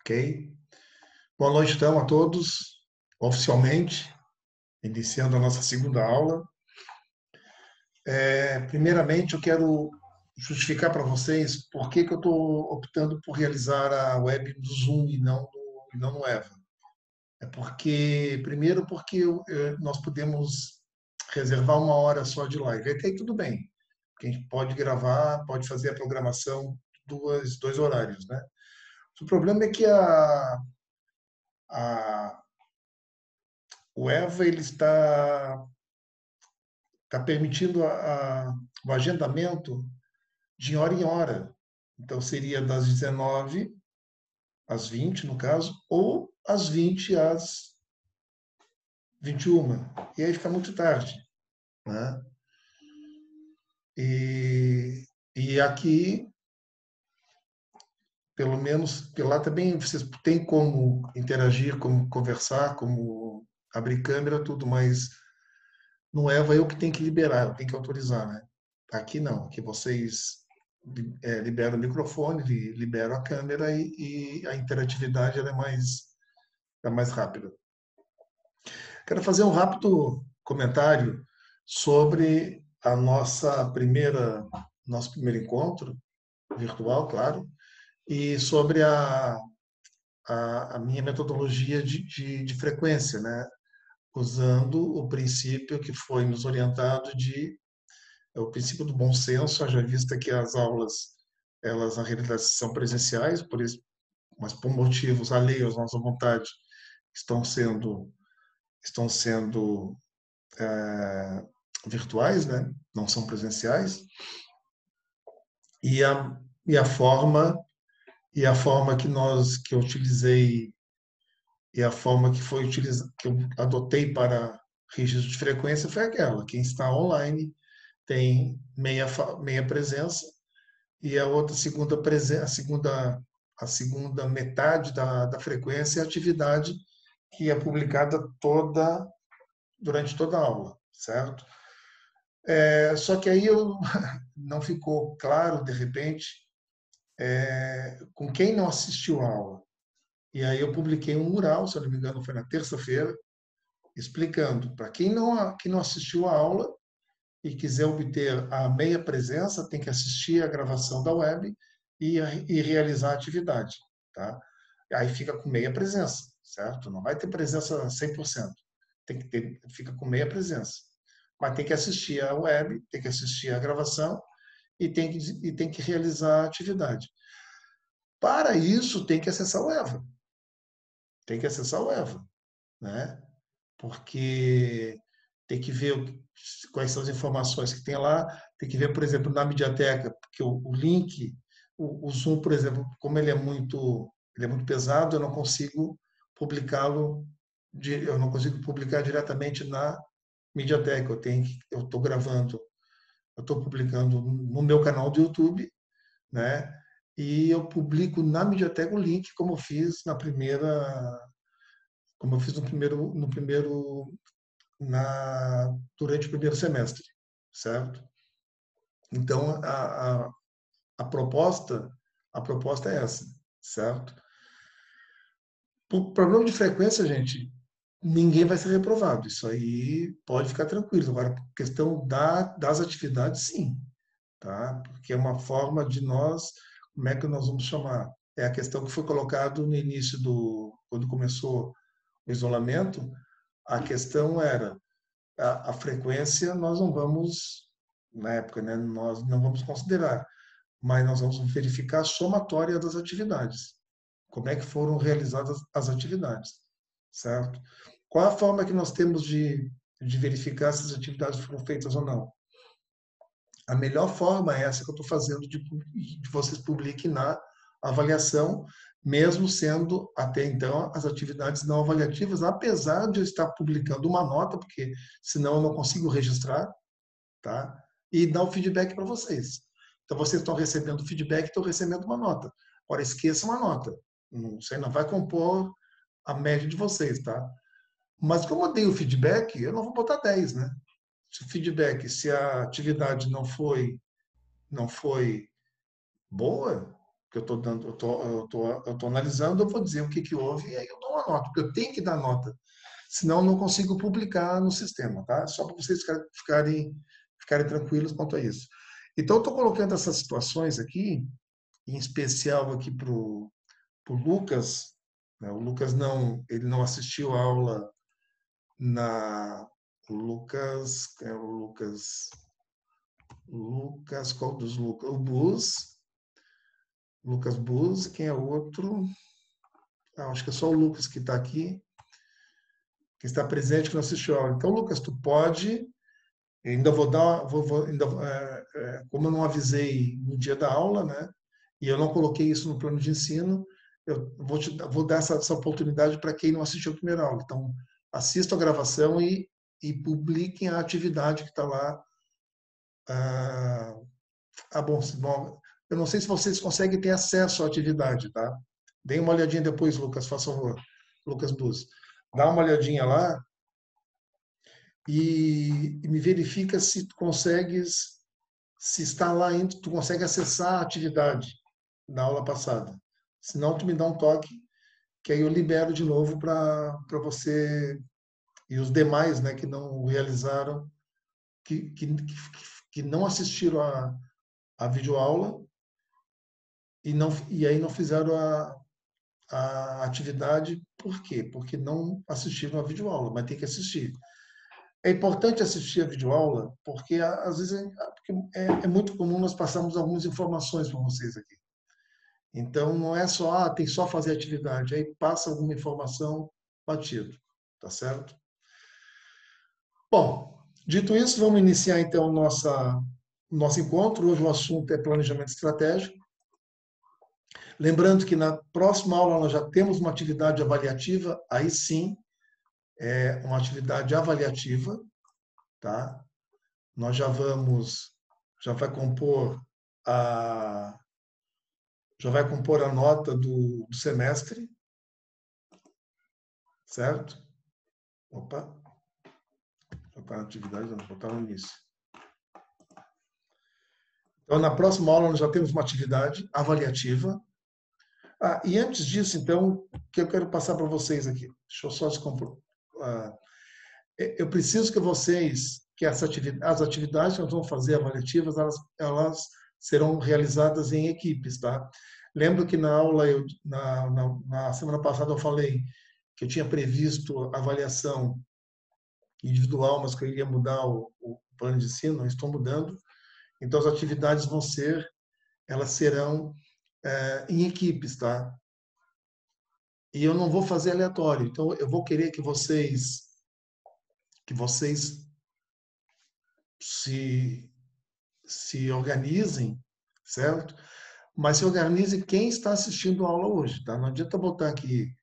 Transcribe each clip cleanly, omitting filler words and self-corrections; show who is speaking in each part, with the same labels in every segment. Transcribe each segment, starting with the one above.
Speaker 1: Ok? Boa noite, então, a todos, oficialmente, iniciando a nossa segunda aula. Primeiramente, eu quero justificar para vocês por que eu estou optando por realizar a web do Zoom e não no EVA. Primeiro, porque nós podemos reservar uma hora só de live. Até aí tudo bem, porque a gente pode gravar, pode fazer a programação dois horários, né? O problema é que a, o EVA ele está permitindo o agendamento de hora em hora. Então, seria das 19 às 20, no caso, ou às 20 às 21. E aí fica muito tarde. Né? E aqui, pelo menos, porque lá também vocês têm como interagir, como conversar, como abrir câmera, tudo, mas no EVA eu que tenho que liberar, eu tenho que autorizar, né? Aqui não, aqui vocês liberam o microfone, liberam a câmera e a interatividade ela é mais rápida. Quero fazer um rápido comentário sobre nosso primeiro encontro virtual, claro, e sobre a minha metodologia de frequência, né? Usando o princípio que foi nos orientado é o princípio do bom senso, haja vista que as aulas, elas na realidade são presenciais, por isso, mas por motivos alheios à nossa vontade, estão sendo, estão sendo virtuais, né? Não são presenciais, e a, e a forma e a forma que eu utilizei e a forma que foi utilizada que eu adotei para registro de frequência foi aquela: quem está online tem meia presença e a outra segunda presença, a segunda metade da frequência é a atividade que é publicada durante toda a aula, certo? Só que aí não ficou claro, de repente, com quem não assistiu a aula. E aí eu publiquei um mural, se eu não me engano, foi na terça-feira, explicando para quem não assistiu a aula e quiser obter a meia presença, tem que assistir a gravação da web e realizar a atividade, tá? Aí fica com meia presença, certo? Não vai ter presença 100%. Fica com meia presença. Mas tem que assistir a web, tem que assistir a gravação e tem que realizar a atividade. Para isso, tem que acessar o EVA. Tem que acessar o EVA, né? Porque tem que ver quais são as informações que tem lá, tem que ver, por exemplo, na Mediateca, porque o link, o Zoom, por exemplo, como ele é muito pesado, eu não consigo eu não consigo publicar diretamente na Mediateca. Eu estou gravando, eu estou publicando no meu canal do YouTube, né? E eu publico na Mediateca o link, como eu fiz durante o primeiro semestre, certo? Então a proposta a proposta é essa, certo? Por problema de frequência, gente, ninguém vai ser reprovado. Isso aí pode ficar tranquilo. Agora, questão das atividades, sim, tá? Porque é uma forma de nós, como é que nós vamos chamar? É a questão que foi colocado no início quando começou o isolamento, a questão era a frequência nós não vamos, na época, né, nós não vamos considerar, mas nós vamos verificar a somatória das atividades. Como é que foram realizadas as atividades, certo? Qual a forma que nós temos de verificar se as atividades foram feitas ou não? A melhor forma é essa que eu estou fazendo de vocês publiquem na avaliação, mesmo sendo até então as atividades não avaliativas, apesar de eu estar publicando uma nota, porque senão eu não consigo registrar, tá? E dar o feedback para vocês. Então vocês estão recebendo feedback, estão recebendo uma nota. Agora esqueçam a nota. Você não vai compor a média de vocês, tá? Mas como eu dei o feedback, eu não vou botar 10, né? Se o feedback, se a atividade não foi boa, que eu estou dando, eu tô analisando, eu vou dizer o que que houve e aí eu dou uma nota, porque eu tenho que dar nota, senão eu não consigo publicar no sistema, tá? Só para vocês ficarem tranquilos quanto a isso. Então, eu estou colocando essas situações aqui, em especial aqui para o Lucas, né? O Lucas ele não assistiu a aula na o Lucas, qual dos Lucas? O Bus, Lucas Bus, quem é o outro? Acho que é só o Lucas que está aqui, que está presente, que não assistiu a aula. Então, Lucas, tu pode, ainda vou dar, como eu não avisei no dia da aula, né? E eu não coloquei isso no plano de ensino, eu vou dar essa oportunidade para quem não assistiu a primeira aula. Então, assista a gravação e publiquem a atividade que está lá. Bom, eu não sei se vocês conseguem ter acesso à atividade, tá? Dê uma olhadinha depois, Lucas, faz favor. Lucas Bus. Dá uma olhadinha lá e me verifica se tu consegues, se está lá ainda, tu consegue acessar a atividade da aula passada. Se não, tu me dá um toque, que aí eu libero de novo para você e os demais, né, que não realizaram, que não assistiram a videoaula e aí não fizeram a atividade. Por quê? Porque não assistiram a videoaula, mas tem que assistir. É importante assistir a videoaula porque, às vezes, porque é muito comum nós passarmos algumas informações para vocês aqui. Então, não é só, tem só fazer atividade, aí passa alguma informação batido, tá certo? Bom, dito isso, vamos iniciar então nosso encontro. Hoje o assunto é planejamento estratégico. Lembrando que na próxima aula nós já temos uma atividade avaliativa, aí sim, é uma atividade avaliativa, tá? Nós já vai compor a nota do semestre, certo? Opa, já está na atividade, não, botar no início. Então, na próxima aula nós já temos uma atividade avaliativa. E antes disso, então, o que eu quero passar para vocês aqui? Deixa eu só descompor. Eu preciso que vocês, que as atividades que nós vamos fazer avaliativas, elas serão realizadas em equipes, tá? Lembro que na aula, na semana passada, eu falei que eu tinha previsto avaliação individual, mas que eu iria mudar o plano de ensino, não estou mudando. Então, as atividades elas serão em equipes, tá? E eu não vou fazer aleatório. Então, eu vou querer que vocês se organizem, certo? Mas se organize quem está assistindo a aula hoje, tá? Não adianta botar aqui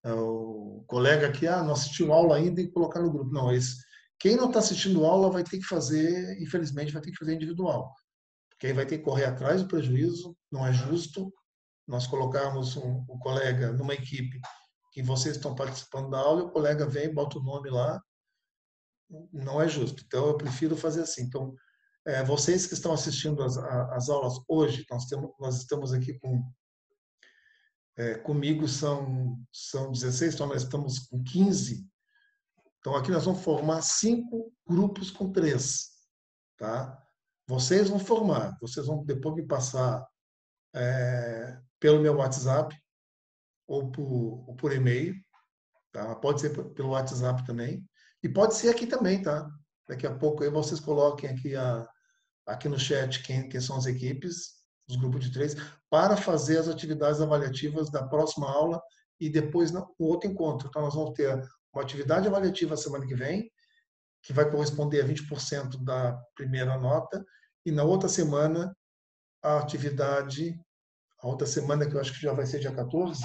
Speaker 1: o colega aqui, não assistiu aula ainda e colocar no grupo. Não, quem não está assistindo aula vai ter que fazer, infelizmente, vai ter que fazer individual. Porque aí vai ter que correr atrás do prejuízo, não é justo nós colocarmos o colega numa equipe que vocês estão participando da aula e o colega vem e bota o nome lá, não é justo. Então, eu prefiro fazer assim. Então, vocês que estão assistindo as aulas hoje, nós estamos aqui comigo são 16, então nós estamos com 15. Então, aqui nós vamos formar 5 grupos com 3, tá? Vocês vão depois me passar pelo meu WhatsApp ou por e-mail, tá? Pode ser pelo WhatsApp também. E pode ser aqui também, tá? Daqui a pouco aí vocês coloquem aqui no chat quem são as equipes, os grupos de 3, para fazer as atividades avaliativas da próxima aula e depois no outro encontro. Então, nós vamos ter uma atividade avaliativa semana que vem, que vai corresponder a 20% da primeira nota, e na outra semana, a outra semana, que eu acho que já vai ser dia 14,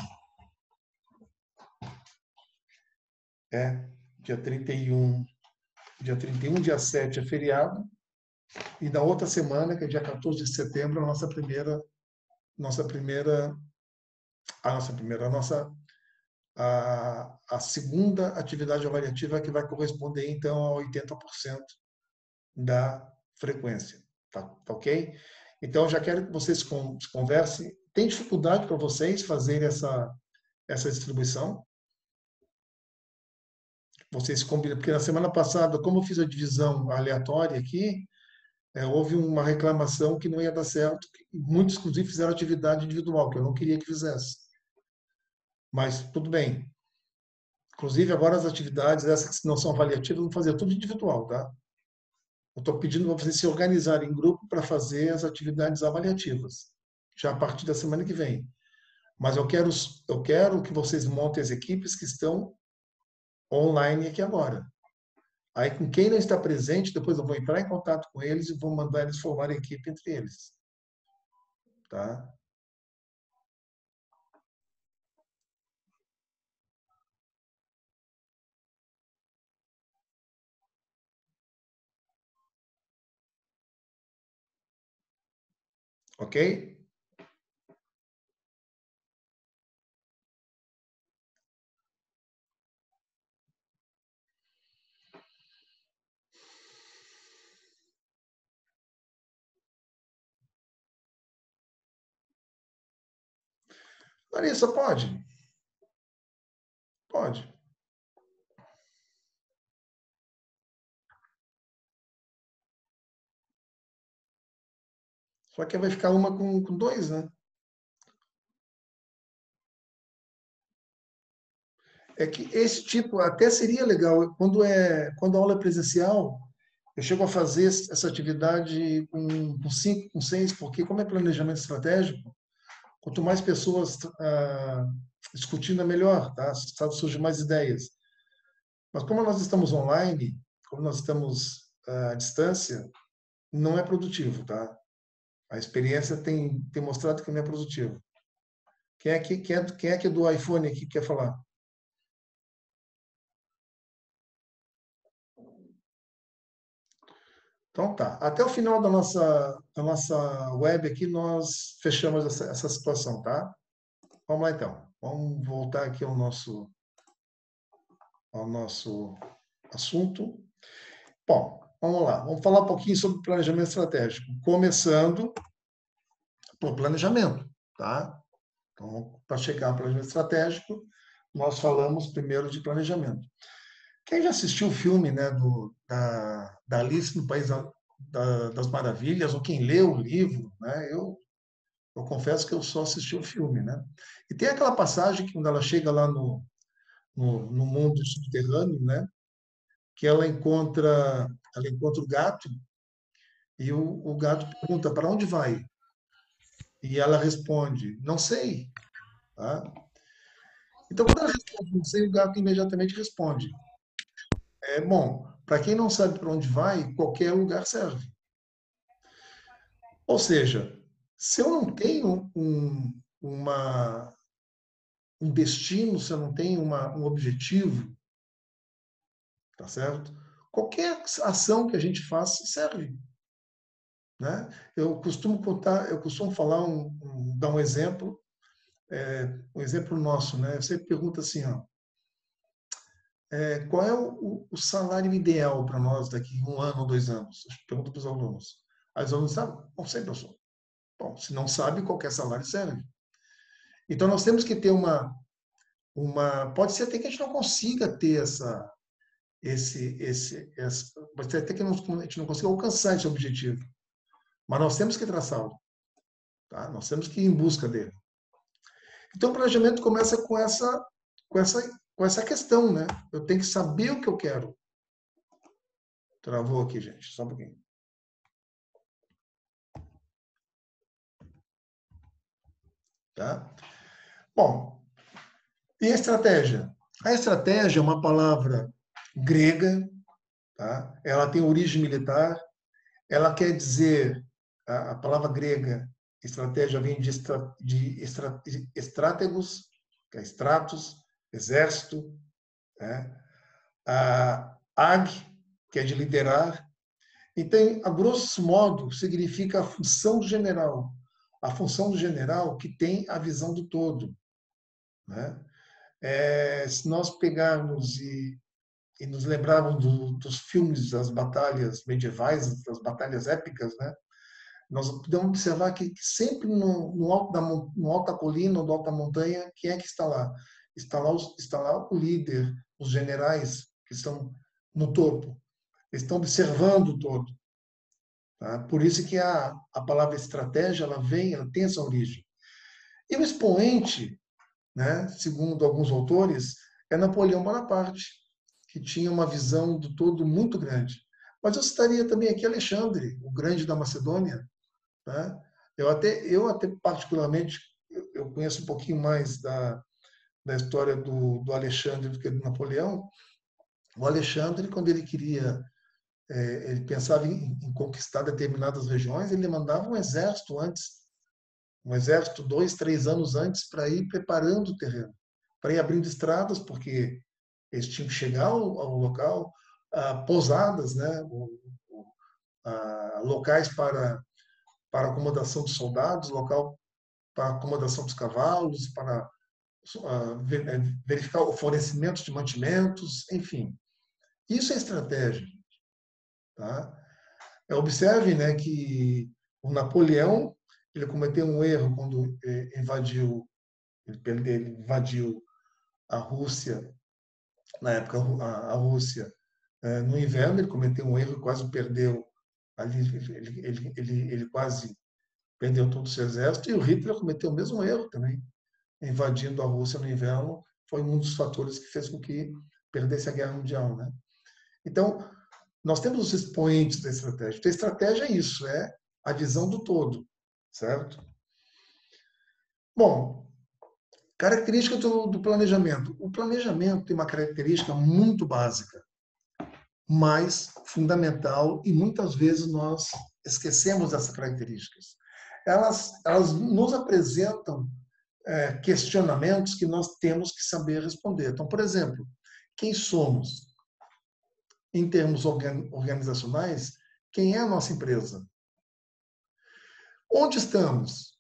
Speaker 1: dia 31, dia 7 é feriado, e na outra semana, que é dia 14 de setembro, a segunda atividade avaliativa, que vai corresponder então a 80% da frequência, tá ok? Então, já quero que vocês conversem tem dificuldade para vocês fazerem essa distribuição? Vocês combinam, porque na semana passada, como eu fiz a divisão aleatória aqui, houve uma reclamação que não ia dar certo. Muitos, inclusive, fizeram atividade individual, que eu não queria que fizesse. Mas tudo bem. Inclusive, agora as atividades, essas que não são avaliativas, vão fazer tudo individual, tá? Eu estou pedindo para vocês se organizarem em grupo para fazer as atividades avaliativas, já a partir da semana que vem. Mas eu quero que vocês montem as equipes que estão online aqui agora. Aí, com quem não está presente, depois eu vou entrar em contato com eles e vou mandar eles formar a equipe entre eles. Tá? Ok? Larissa, pode? Pode. Só que vai ficar uma com dois, né? É que esse tipo até seria legal. Quando a aula é presencial, eu chego a fazer essa atividade com cinco, com seis, porque como é planejamento estratégico, quanto mais pessoas discutindo, é melhor, tá? Surgem mais ideias. Mas como nós estamos online, como nós estamos à distância, não é produtivo, tá? A experiência tem mostrado que não é produtivo. Quem é que é do iPhone aqui quer falar? Então tá. Até o final da nossa web aqui, nós fechamos essa situação, tá? Vamos lá então. Vamos voltar aqui ao nosso assunto. Bom, vamos lá. Vamos falar um pouquinho sobre planejamento estratégico. Começando por planejamento, tá? Então, para chegar ao planejamento estratégico, nós falamos primeiro de planejamento. Quem já assistiu o filme, né, da Alice no País das Maravilhas, ou quem leu o livro, né, eu confesso que eu só assisti o filme, né? E tem aquela passagem que quando ela chega lá no mundo subterrâneo, né, que ela encontra o gato e o gato pergunta para onde vai? E ela responde, não sei, tá? Então, quando ela responde, não sei, o gato imediatamente responde. Bom, para quem não sabe para onde vai, qualquer lugar serve. Ou seja, se eu não tenho um destino, se eu não tenho um objetivo, tá certo? Qualquer ação que a gente faça serve, né? Eu costumo falar dar um exemplo, um exemplo nosso, né? Você pergunta assim, ó, qual é o salário ideal para nós daqui 1 ano ou 2 anos? Eu pergunto para os alunos. Aí os alunos sabem? Não sei, professor. Bom, se não sabe, qualquer salário serve. Então, nós temos que ter pode ser até que a gente não consiga ter pode ser até que a gente não consiga alcançar esse objetivo, mas nós temos que traçá-lo, tá? Nós temos que ir em busca dele. Então, o planejamento começa com essa, com essa questão, né? Eu tenho que saber o que eu quero. Travou aqui, gente, só um pouquinho. Tá? Bom, e a estratégia? A estratégia é uma palavra grega, tá? Ela tem origem militar, ela quer dizer, a palavra grega, estratégia vem de estrátegos, que é stratos, exército, né? A ag, que é de liderar. Então, a grosso modo, significa a função do general. A função do general que tem a visão do todo, né? Se nós pegarmos e nos lembrarmos dos filmes das batalhas medievais, das batalhas épicas, né? Nós podemos observar que sempre no alto no alto da colina, no alto da montanha, quem é que está lá? Está lá o líder, os generais que estão no topo. Eles estão observando o todo. Tá? Por isso que a palavra estratégia, ela tem essa origem. E o expoente, né, segundo alguns autores, é Napoleão Bonaparte, que tinha uma visão do todo muito grande. Mas eu citaria também aqui Alexandre, o grande da Macedônia. Tá? Eu até particularmente, eu conheço um pouquinho mais da história do Alexandre do que do Napoleão. O Alexandre, quando ele queria, ele pensava em conquistar determinadas regiões, ele mandava um exército antes, um exército 2, 3 anos antes, para ir preparando o terreno, para ir abrindo estradas, porque eles tinham que chegar ao local, pousadas, né, locais para acomodação dos soldados, local para acomodação dos cavalos, para verificar o fornecimento de mantimentos, enfim. Isso é estratégia. Tá? Observe, né, que o Napoleão ele cometeu um erro quando ele invadiu a Rússia, na época a Rússia, no inverno, ele cometeu um erro e quase perdeu, ali, ele quase perdeu todo o seu exército, e o Hitler cometeu o mesmo erro também, invadindo a Rússia no inverno, foi um dos fatores que fez com que perdesse a Guerra Mundial. Né? Então, nós temos os expoentes da estratégia. Então, a estratégia é isso, é a visão do todo, certo? Bom, característica do planejamento. O planejamento tem uma característica muito básica, mas fundamental, e muitas vezes nós esquecemos dessas características. Elas nos apresentam questionamentos que nós temos que saber responder. Então, por exemplo, quem somos? Em termos organizacionais, quem é a nossa empresa? Onde estamos?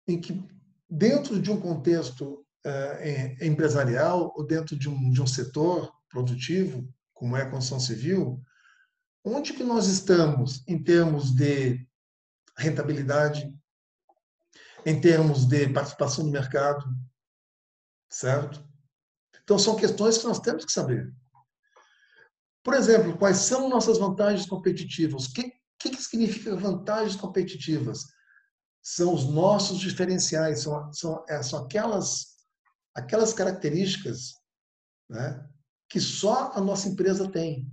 Speaker 1: Em que, dentro de um contexto empresarial ou dentro de um setor produtivo, como é a construção civil, onde que nós estamos em termos de rentabilidade, em termos de participação no mercado, certo? Então, são questões que nós temos que saber. Por exemplo, quais são nossas vantagens competitivas? O que significa vantagens competitivas? São os nossos diferenciais, são aquelas características, né, que só a nossa empresa tem.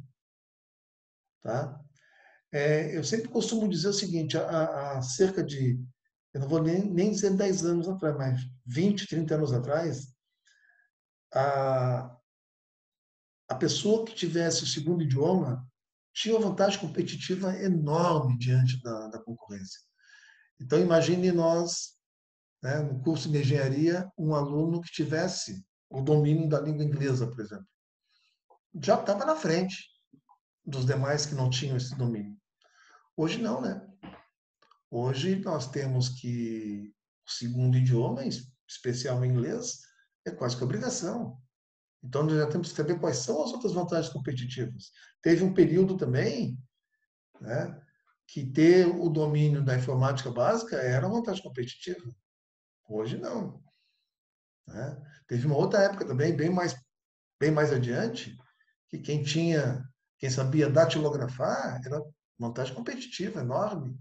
Speaker 1: Tá? Eu sempre costumo dizer o seguinte, há cerca de, eu não vou nem dizer 10 anos atrás, mas 20, 30 anos atrás, a, a pessoa que tivesse o segundo idioma tinha uma vantagem competitiva enorme diante da concorrência. Então, imagine nós, né, no curso de engenharia, um aluno que tivesse o domínio da língua inglesa, por exemplo. Já estava na frente dos demais que não tinham esse domínio. Hoje não, né? Hoje nós temos que o segundo idioma, em especial o inglês, é quase que obrigação. Então, nós já temos que saber quais são as outras vantagens competitivas. Teve um período também, né, que ter o domínio da informática básica era uma vantagem competitiva. Hoje não. Né? Teve uma outra época também, bem mais adiante, que quem sabia datilografar era vantagem competitiva enorme.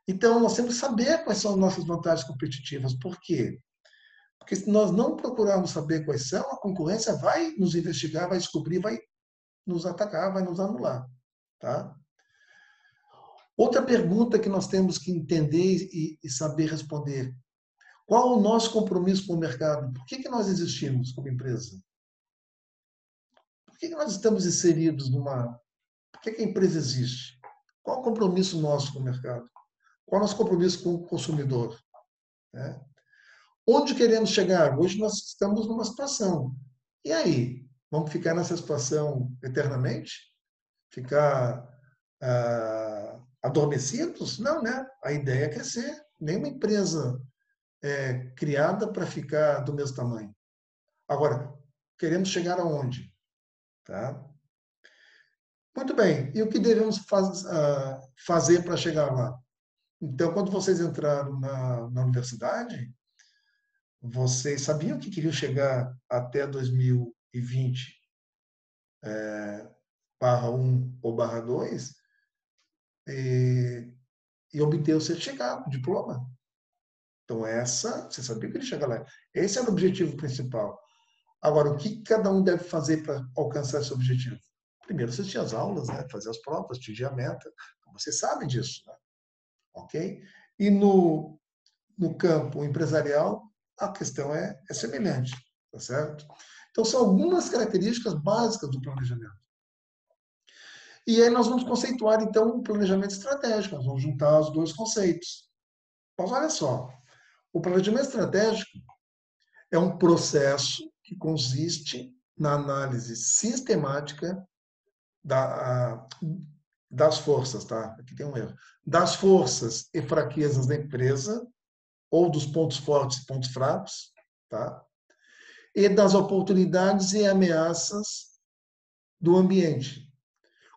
Speaker 1: Então, nós temos que saber quais são as nossas vantagens competitivas. Por quê? Porque se nós não procurarmos saber quais são, a concorrência vai nos investigar, vai descobrir, vai nos atacar, vai nos anular. Tá? Outra pergunta que nós temos que entender e saber responder. Qual o nosso compromisso com o mercado? Por que nós existimos como empresa? Por que nós estamos inseridos numa... Por que a empresa existe? Qual o compromisso nosso com o mercado? Qual o nosso compromisso com o consumidor? Né? Onde queremos chegar? Hoje nós estamos numa situação. E aí? Vamos ficar nessa situação eternamente? Ficar adormecidos? Não, né? A ideia é crescer. Nenhuma empresa é criada para ficar do mesmo tamanho. Agora, queremos chegar aonde? Tá? Muito bem. E o que devemos fazer para chegar lá? Então, quando vocês entraram na universidade, vocês sabiam que queriam chegar até 2020, /1 ou /2, e, e obter o certificado, o diploma. Então, você sabia que queria chegar lá. Esse era o objetivo principal. Agora, o que cada um deve fazer para alcançar esse objetivo? Primeiro, assistir às aulas, né? Fazer as provas, atingir a meta. Então, você sabe disso, né? Ok? E no campo empresarial, a questão é semelhante, tá certo? Então, são algumas características básicas do planejamento. E aí nós vamos conceituar, então, um planejamento estratégico. Nós vamos juntar os dois conceitos. Mas olha só, o planejamento estratégico é um processo que consiste na análise sistemática das forças, tá? Aqui tem um erro. Das forças e fraquezas da empresa, ou dos pontos fortes e pontos fracos, tá? E das oportunidades e ameaças do ambiente,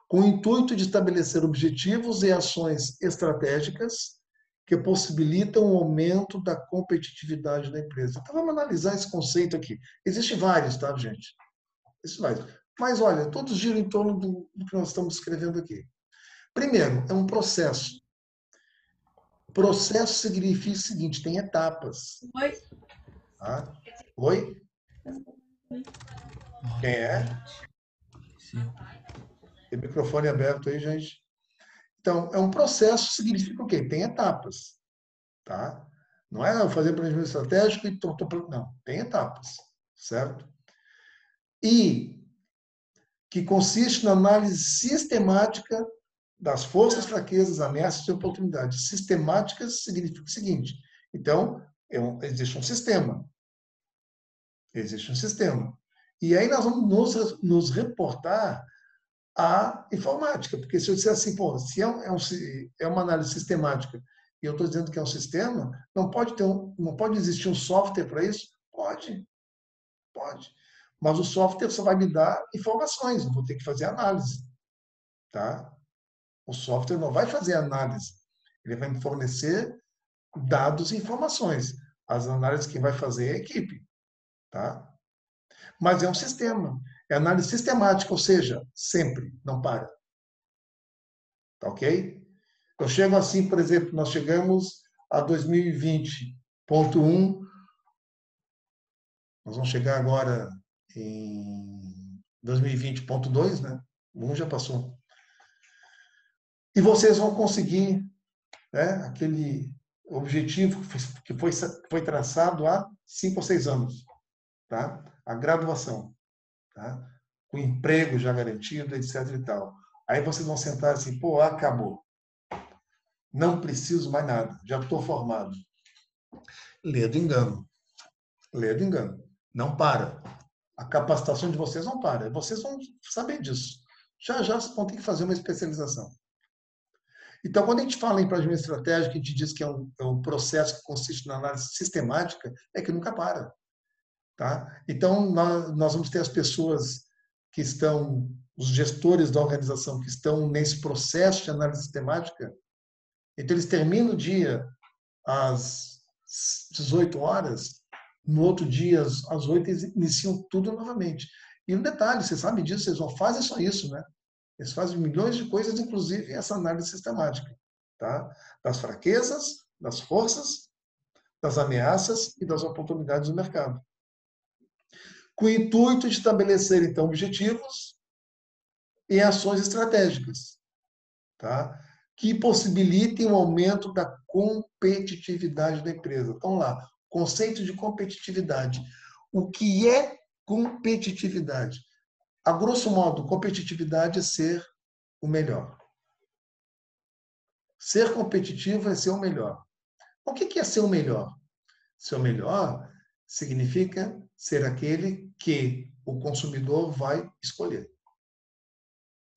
Speaker 1: com o intuito de estabelecer objetivos e ações estratégicas que possibilitam o aumento da competitividade da empresa. Então, vamos analisar esse conceito aqui. Existem vários, tá, gente? Existem vários. Mas, olha, todos giram em torno do que nós estamos escrevendo aqui. Primeiro, é um processo. Processo significa o seguinte, tem etapas.
Speaker 2: Oi.
Speaker 1: Tá? Oi? Quem é? Tem microfone aberto aí, gente. Então, é um processo, significa o quê? Tem etapas, tá? Não é fazer planejamento estratégico e não, tem etapas, certo? E que consiste na análise sistemática das forças, fraquezas, ameaças e oportunidades. Sistemáticas significa o seguinte, então, existe um sistema. Existe um sistema. E aí nós vamos nos reportar à informática, porque se eu disser assim, pô, se é uma análise sistemática e eu estou dizendo que é um sistema, não pode existir um software para isso? Pode, pode. Mas o software só vai me dar informações, eu vou ter que fazer análise, tá? O software não vai fazer análise, ele vai me fornecer dados e informações. As análises quem vai fazer é a equipe, tá? Mas é um sistema, é análise sistemática, ou seja, sempre, não para, tá ok? Eu chego assim, por exemplo, nós chegamos a 2020.1, nós vamos chegar agora em 2020.2, né? O 1 já passou. E vocês vão conseguir, né, aquele objetivo que foi traçado há 5 ou 6 anos, tá? A graduação, tá? O emprego já garantido, etc e tal. Aí vocês vão sentar assim, pô, acabou. Não preciso mais nada, já estou formado. Lê do engano. Lê do engano. Não para. A capacitação de vocês não para. Vocês vão saber disso. Já já vocês vão ter que fazer uma especialização. Então, quando a gente fala em planejamento estratégico, a gente diz que é um processo que consiste na análise sistemática, é que nunca para. Tá? Então, nós vamos ter as pessoas que estão, os gestores da organização que estão nesse processo de análise sistemática, então eles terminam o dia às 18 horas, no outro dia, às 8, eles iniciam tudo novamente. E um detalhe, você sabe disso, eles não fazem só isso, né? Eles fazem milhões de coisas, inclusive essa análise sistemática, tá? Das fraquezas, das forças, das ameaças e das oportunidades do mercado. Com o intuito de estabelecer, então, objetivos e ações estratégicas, tá? Que possibilitem o aumento da competitividade da empresa. Então, lá, conceito de competitividade. O que é competitividade? A grosso modo, competitividade é ser o melhor. Ser competitivo é ser o melhor. O que é ser o melhor? Ser o melhor significa ser aquele que o consumidor vai escolher.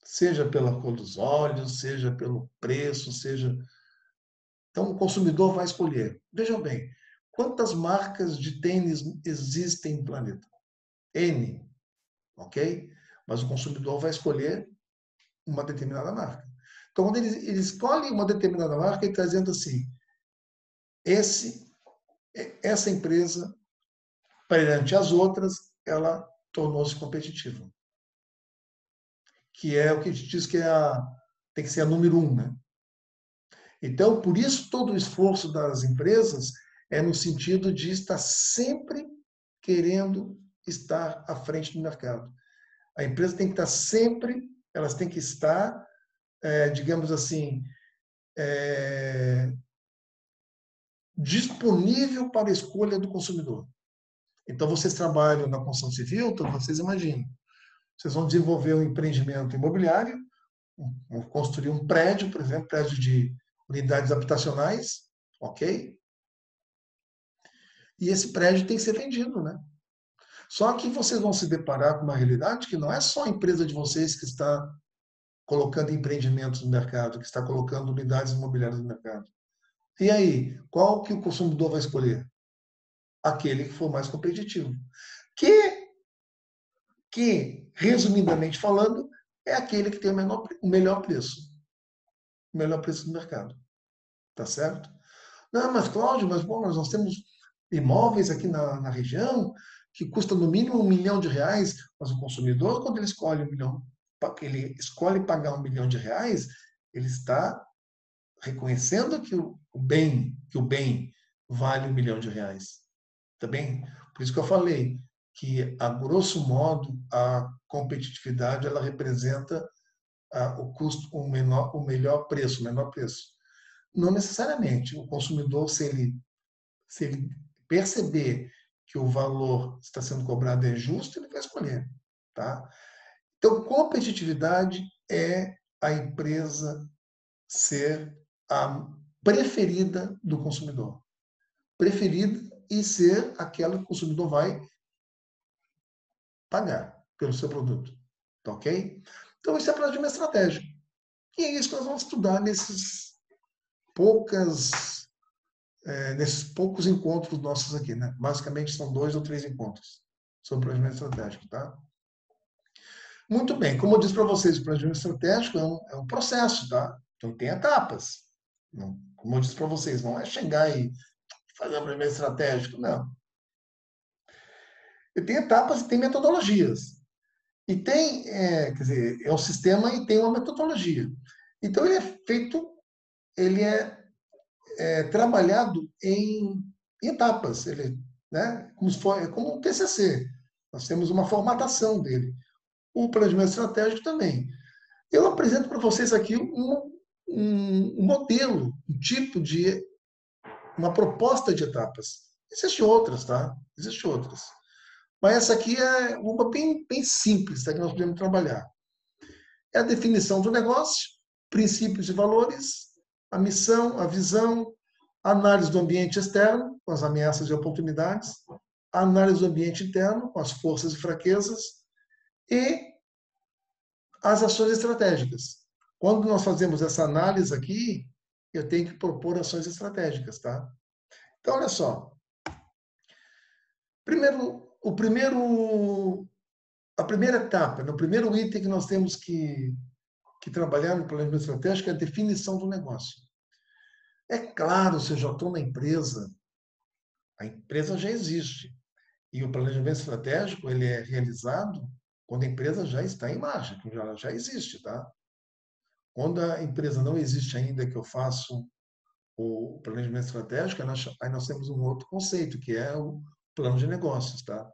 Speaker 1: Seja pela cor dos olhos, seja pelo preço, seja. Então, o consumidor vai escolher. Vejam bem, quantas marcas de tênis existem no planeta? N, ok? Mas o consumidor vai escolher uma determinada marca. Então, quando ele escolhe uma determinada marca, ele está dizendo assim, essa empresa, perante as outras, ela tornou-se competitiva. Que é o que a gente diz que tem que ser a número 1, né? Então, por isso, todo o esforço das empresas é no sentido de estar sempre querendo estar à frente do mercado. A empresa tem que estar sempre, elas têm que estar, digamos assim, disponível para a escolha do consumidor. Então, vocês trabalham na construção civil, então vocês imaginam. Vocês vão desenvolver um empreendimento imobiliário, vão construir um prédio, por exemplo, prédio de unidades habitacionais, ok? E esse prédio tem que ser vendido, né? Só que vocês vão se deparar com uma realidade que não é só a empresa de vocês que está colocando empreendimentos no mercado, que está colocando unidades imobiliárias no mercado. E aí, qual que o consumidor vai escolher? Aquele que for mais competitivo. Que resumidamente falando, é aquele que tem o melhor preço. O melhor preço do mercado. Tá certo? Não, mas Cláudio, mas bom, nós temos imóveis aqui na região que custa no mínimo R$ 1 milhão, mas o consumidor, quando ele escolhe ele escolhe pagar R$ 1 milhão, ele está reconhecendo que o bem vale R$ 1 milhão. Tá bem? Por isso que eu falei que, a grosso modo, a competitividade ela representa o custo, o melhor preço, o menor preço. Não necessariamente. O consumidor, se ele perceber que o valor está sendo cobrado é justo, ele vai escolher. Tá? Então, competitividade é a empresa ser a preferida do consumidor. Preferida e ser aquela que o consumidor vai pagar pelo seu produto. Tá ok? Então, isso é para uma estratégia. E é isso que nós vamos estudar nesses poucos encontros nossos aqui, né? Basicamente são 2 ou 3 encontros sobre planejamento estratégico, tá? Muito bem, como eu disse para vocês, o planejamento estratégico é um processo, tá? Então tem etapas. Como eu disse para vocês, não é chegar e fazer um planejamento estratégico, não. E tem etapas e tem metodologias. E tem, quer dizer, é um sistema e tem uma metodologia. Então ele é trabalhado em etapas, né? Como um TCC. Nós temos uma formatação dele. O planejamento estratégico também. Eu apresento para vocês aqui um modelo, um tipo de uma proposta de etapas. Existem outras, tá? Existem outras. Mas essa aqui é uma bem simples, tá? Que nós podemos trabalhar. É a definição do negócio, princípios e valores, a missão, a visão, a análise do ambiente externo, com as ameaças e oportunidades, a análise do ambiente interno, com as forças e fraquezas, e as ações estratégicas. Quando nós fazemos essa análise aqui, eu tenho que propor ações estratégicas, tá? Então, olha só. A primeira etapa, no primeiro item que nós temos que trabalhar no planejamento estratégico é a definição do negócio. É claro, se eu já estou na empresa, a empresa já existe. E o planejamento estratégico ele é realizado quando a empresa já está em marcha, que já existe, tá? Quando a empresa não existe ainda, que eu faço o planejamento estratégico, aí nós temos um outro conceito, que é o plano de negócios, tá?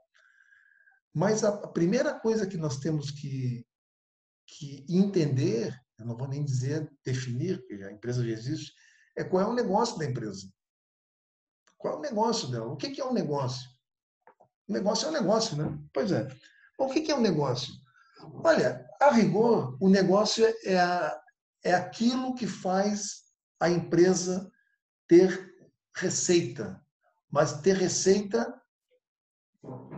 Speaker 1: Mas a primeira coisa que nós temos que entender, eu não vou nem dizer definir, porque a empresa já existe, é qual é o negócio da empresa. Qual é o negócio dela? O que é um negócio? O negócio é um negócio, né? Pois é. O que é um negócio? Olha, a rigor, o negócio é aquilo que faz a empresa ter receita, mas ter receita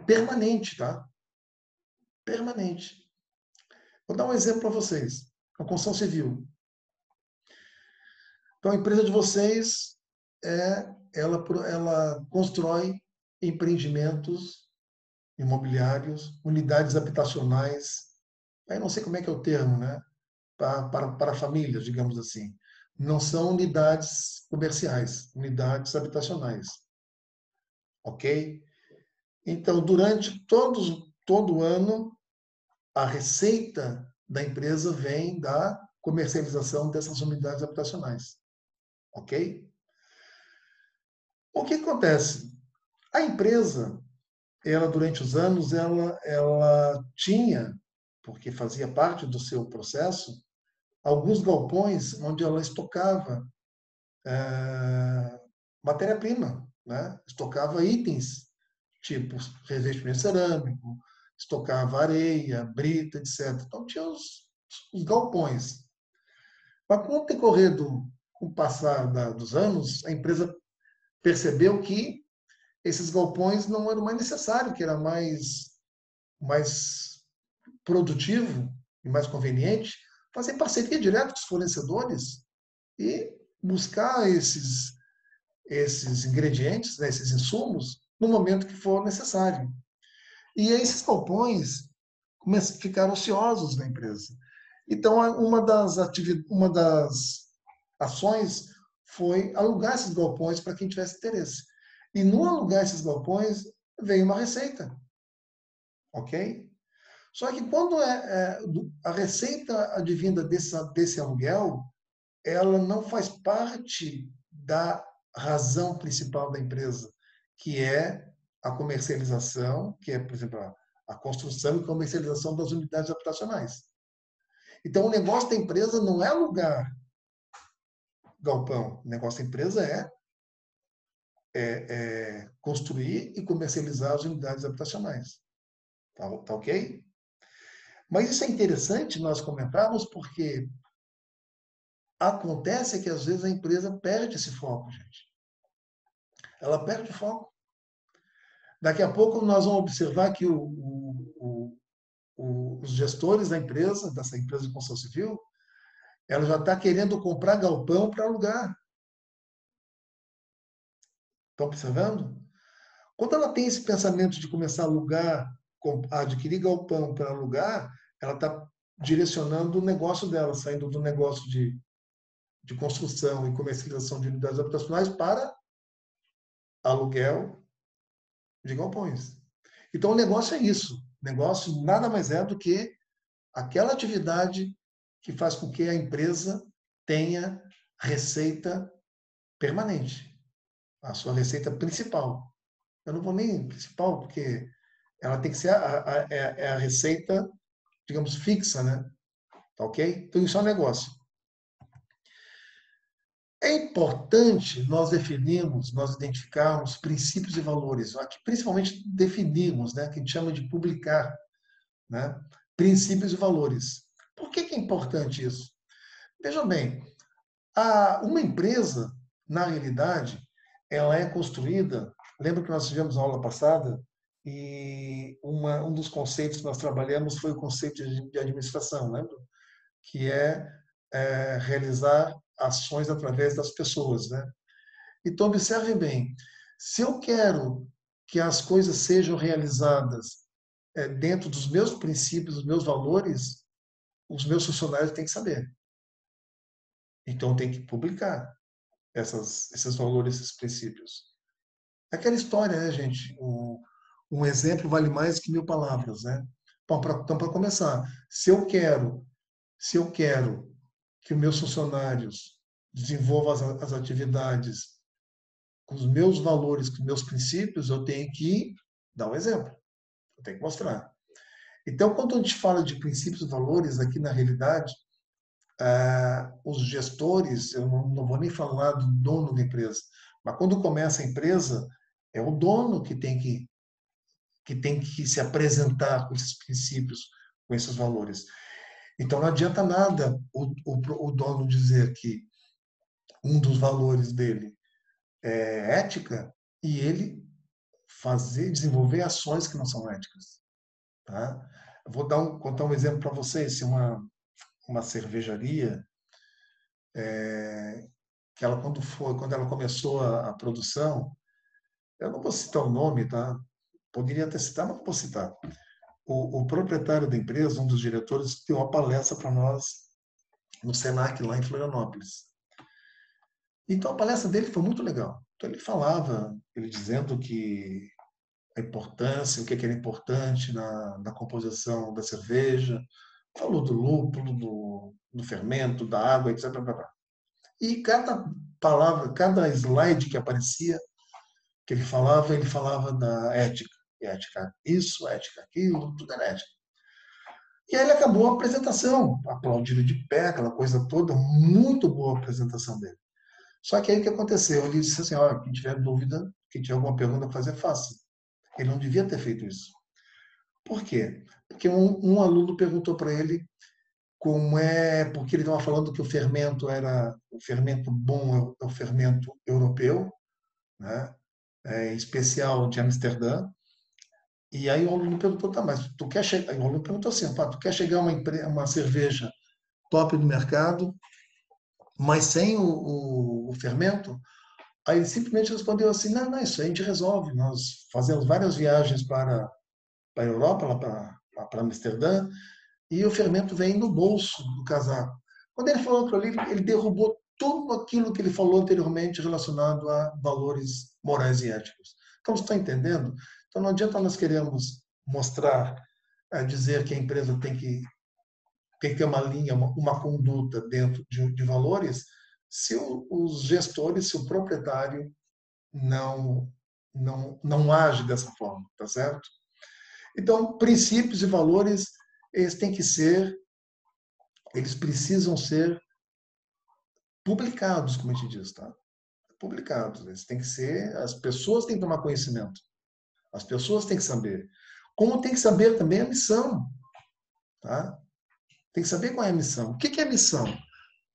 Speaker 1: permanente, tá? Permanente. Vou dar um exemplo para vocês. A construção civil. Então, a empresa de vocês, ela constrói empreendimentos imobiliários, unidades habitacionais. Aí não sei como é que é o termo, né? para famílias, digamos assim. Não são unidades comerciais, unidades habitacionais. Ok? Então, durante todo o ano, a receita da empresa vem da comercialização dessas unidades habitacionais. Ok? O que acontece? A empresa, ela durante os anos, ela tinha, porque fazia parte do seu processo, alguns galpões onde ela estocava matéria-prima, né? Estocava itens, tipo revestimento cerâmico, estocava areia, brita, etc. Então tinha os galpões. Mas com o decorrer com o passar dos anos, a empresa percebeu que esses galpões não eram mais necessários, que era mais produtivo e mais conveniente fazer parceria direta com os fornecedores e buscar esses ingredientes, né, esses insumos, no momento que for necessário. E esses galpões ficaram ociosos na empresa. Então, uma das ações foi alugar esses galpões para quem tivesse interesse. E no alugar esses galpões, veio uma receita. Ok? Só que quando a receita advinda desse aluguel, ela não faz parte da razão principal da empresa, que é a comercialização, que é, por exemplo, a construção e comercialização das unidades habitacionais. Então, o negócio da empresa não é alugar galpão. O negócio da empresa é construir e comercializar as unidades habitacionais. Tá ok? Mas isso é interessante nós comentarmos porque acontece que às vezes a empresa perde esse foco, gente. Ela perde o foco. Daqui a pouco nós vamos observar que os gestores da empresa, dessa empresa de construção civil, ela já está querendo comprar galpão para alugar. Estão observando? Quando ela tem esse pensamento de começar a alugar, a adquirir galpão para alugar, ela está direcionando o negócio dela, saindo do negócio de construção e comercialização de unidades habitacionais para aluguel de galpões. Então, o negócio é isso. O negócio nada mais é do que aquela atividade que faz com que a empresa tenha receita permanente, a sua receita principal. Eu não vou nem principal, porque ela tem que ser a receita, digamos, fixa, né? Tá ok? Então, isso é um negócio. É importante nós definirmos, nós identificarmos princípios e valores, aqui, principalmente definirmos, né, que a gente chama de publicar, né, princípios e valores. Por que é importante isso? Veja bem, uma empresa, na realidade, ela é construída, lembra que nós tivemos na aula passada, e um dos conceitos que nós trabalhamos foi o conceito de administração, lembra? Que é realizar ações através das pessoas, né? Então, observe bem, se eu quero que as coisas sejam realizadas dentro dos meus princípios, dos meus valores, os meus funcionários têm que saber. Então, tem que publicar esses valores, esses princípios. É aquela história, né, gente? Um exemplo vale mais que 1000 palavras, né? Então, para começar, se eu quero que os meus funcionários desenvolvam as atividades com os meus valores, com os meus princípios, eu tenho que dar um exemplo. Eu tenho que mostrar. Então, quando a gente fala de princípios e valores, aqui na realidade, os gestores, eu não vou nem falar do dono da empresa, mas quando começa a empresa, é o dono que tem que se apresentar com esses princípios, com esses valores. Então, não adianta nada o dono dizer que um dos valores dele é ética e ele desenvolver ações que não são éticas. Tá? Eu vou contar um exemplo para vocês. Se uma cervejaria, que ela quando ela começou a produção, eu não vou citar o nome, tá? Poderia até citar, mas não vou citar. O proprietário da empresa, um dos diretores, deu uma palestra para nós no Senac, lá em Florianópolis. Então, a palestra dele foi muito legal. Então, ele falava, ele dizendo que a importância, o que era importante na composição da cerveja, falou do lúpulo, do fermento, da água, etc. E cada palavra, cada slide que aparecia, que ele falava da ética. Ética isso, ética aquilo, tudo era ética. E aí ele acabou a apresentação, aplaudido de pé, aquela coisa toda, muito boa a apresentação dele. Só que aí o que aconteceu? Ele disse assim, olha, quem tiver dúvida, quem tiver alguma pergunta para fazer, faça. Ele não devia ter feito isso. Por quê? Porque um aluno perguntou para ele como é, porque ele estava falando que o fermento era, o fermento bom é o fermento europeu, né? Em especial de Amsterdã. E aí o aluno perguntou, tá, mas tu quer chegar, o aluno perguntou assim, pá, tu quer chegar a uma cerveja top do mercado, mas sem o fermento? Aí ele simplesmente respondeu assim, não, não, isso aí a gente resolve, nós fazemos várias viagens para a Europa, lá para Amsterdã, e o fermento vem no bolso do casaco. Quando ele falou aquilo ali, ele derrubou tudo aquilo que ele falou anteriormente relacionado a valores morais e éticos. Então, você está entendendo? Então, não adianta nós queremos mostrar, dizer que a empresa tem que ter uma linha, uma conduta dentro de valores, se os gestores, se o proprietário não age dessa forma, tá certo? Então, princípios e valores, eles têm que ser, eles precisam ser publicados, como a gente diz, tá? Publicados. Eles têm que ser, as pessoas têm que tomar conhecimento. As pessoas têm que saber. Como tem que saber também a missão, tá? Tem que saber qual é a missão. O que é a missão?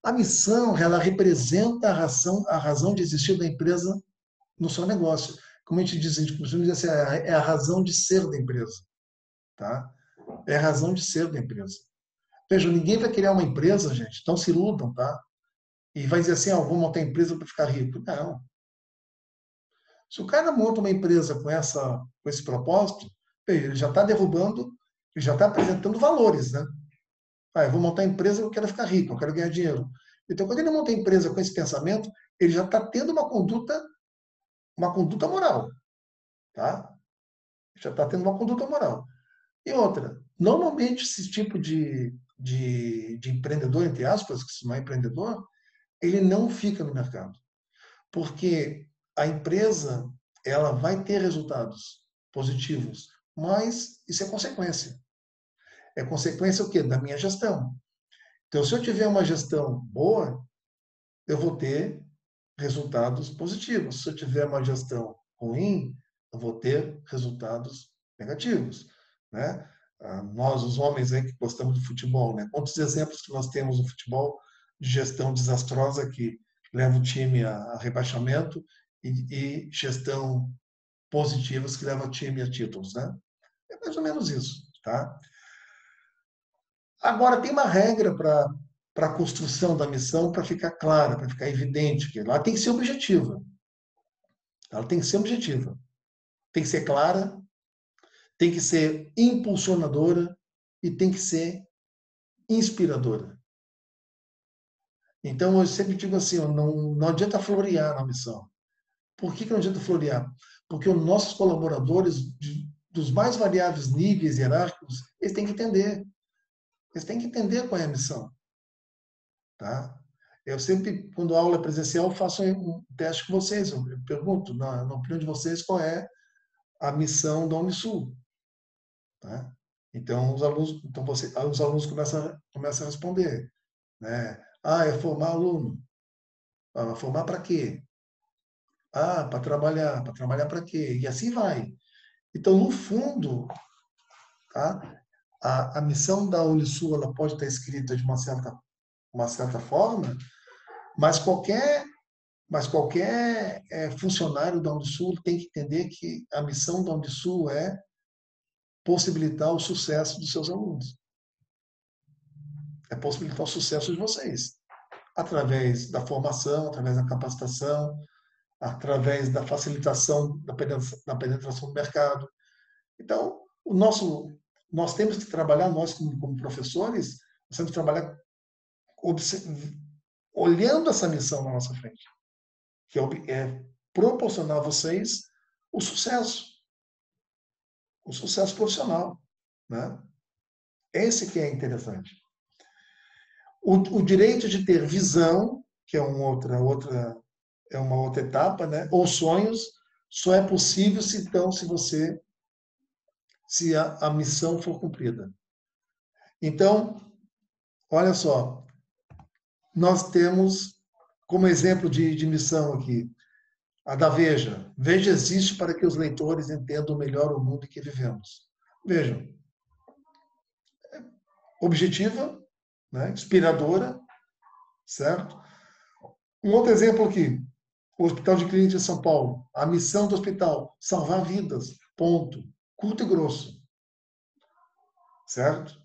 Speaker 1: A missão, ela representa a razão de existir da empresa no seu negócio. Como a gente costuma dizer assim, é a razão de ser da empresa, tá? É a razão de ser da empresa. Veja, ninguém vai criar uma empresa, gente, então se iludam, tá? E vai dizer assim, vou montar empresa para ficar rico. Não. Se o cara monta uma empresa com esse propósito, ele já está derrubando, ele já está apresentando valores, né? Eu vou montar empresa porque eu quero ficar rico, eu quero ganhar dinheiro. Então, quando ele monta a empresa com esse pensamento, ele já está tendo uma conduta moral, tá? Já está tendo uma conduta moral. E outra, normalmente esse tipo de empreendedor, entre aspas, que se não é empreendedor, ele não fica no mercado. Porque a empresa, ela vai ter resultados positivos, mas isso é consequência. É consequência o quê? Da minha gestão. Então, se eu tiver uma gestão boa, eu vou ter resultados positivos. Se eu tiver uma gestão ruim, eu vou ter resultados negativos, né? Nós, os homens aí que gostamos do futebol, né? Quantos exemplos que nós temos no futebol de gestão desastrosa que leva o time a rebaixamento e gestão positivas que leva o time a títulos, né? É mais ou menos isso, tá? Agora, tem uma regra para a construção da missão para ficar clara, para ficar evidente, que ela tem que ser objetiva. Ela tem que ser objetiva. Tem que ser clara, tem que ser impulsionadora e tem que ser inspiradora. Então, eu sempre digo assim, não adianta florear na missão. Por que não adianta florear? Porque os nossos colaboradores, dos mais variados níveis hierárquicos, eles têm que entender. Eles têm que entender qual é a missão. Tá? Eu sempre, quando a aula é presencial, faço um teste com vocês. Eu pergunto, na opinião de vocês, qual é a missão da Unisul. Tá? Então, os alunos começam a responder. Né? É formar aluno. Formar para quê? Para trabalhar. Para trabalhar para quê? E assim vai. Então, no fundo, tá? A missão da Unisul ela pode estar escrita de uma certa forma, mas qualquer funcionário da Unisul tem que entender que a missão da Unisul é possibilitar o sucesso dos seus alunos. É possibilitar o sucesso de vocês. Através da formação, através da capacitação, através da facilitação da penetração do mercado. Então, nós temos que trabalhar, nós como professores, nós temos que trabalhar olhando essa missão na nossa frente, que é proporcionar a vocês o sucesso profissional, né? Esse que é interessante. O direito de ter visão, que é uma outra etapa, né? Ou sonhos, só é possível se a missão for cumprida. Então, olha só, nós temos como exemplo de missão aqui a da Veja. Veja existe para que os leitores entendam melhor o mundo em que vivemos. Vejam, objetiva, né? Inspiradora, certo? Um outro exemplo aqui, o Hospital de Clínicas de São Paulo. A missão do hospital, salvar vidas, ponto. Curto e grosso, certo?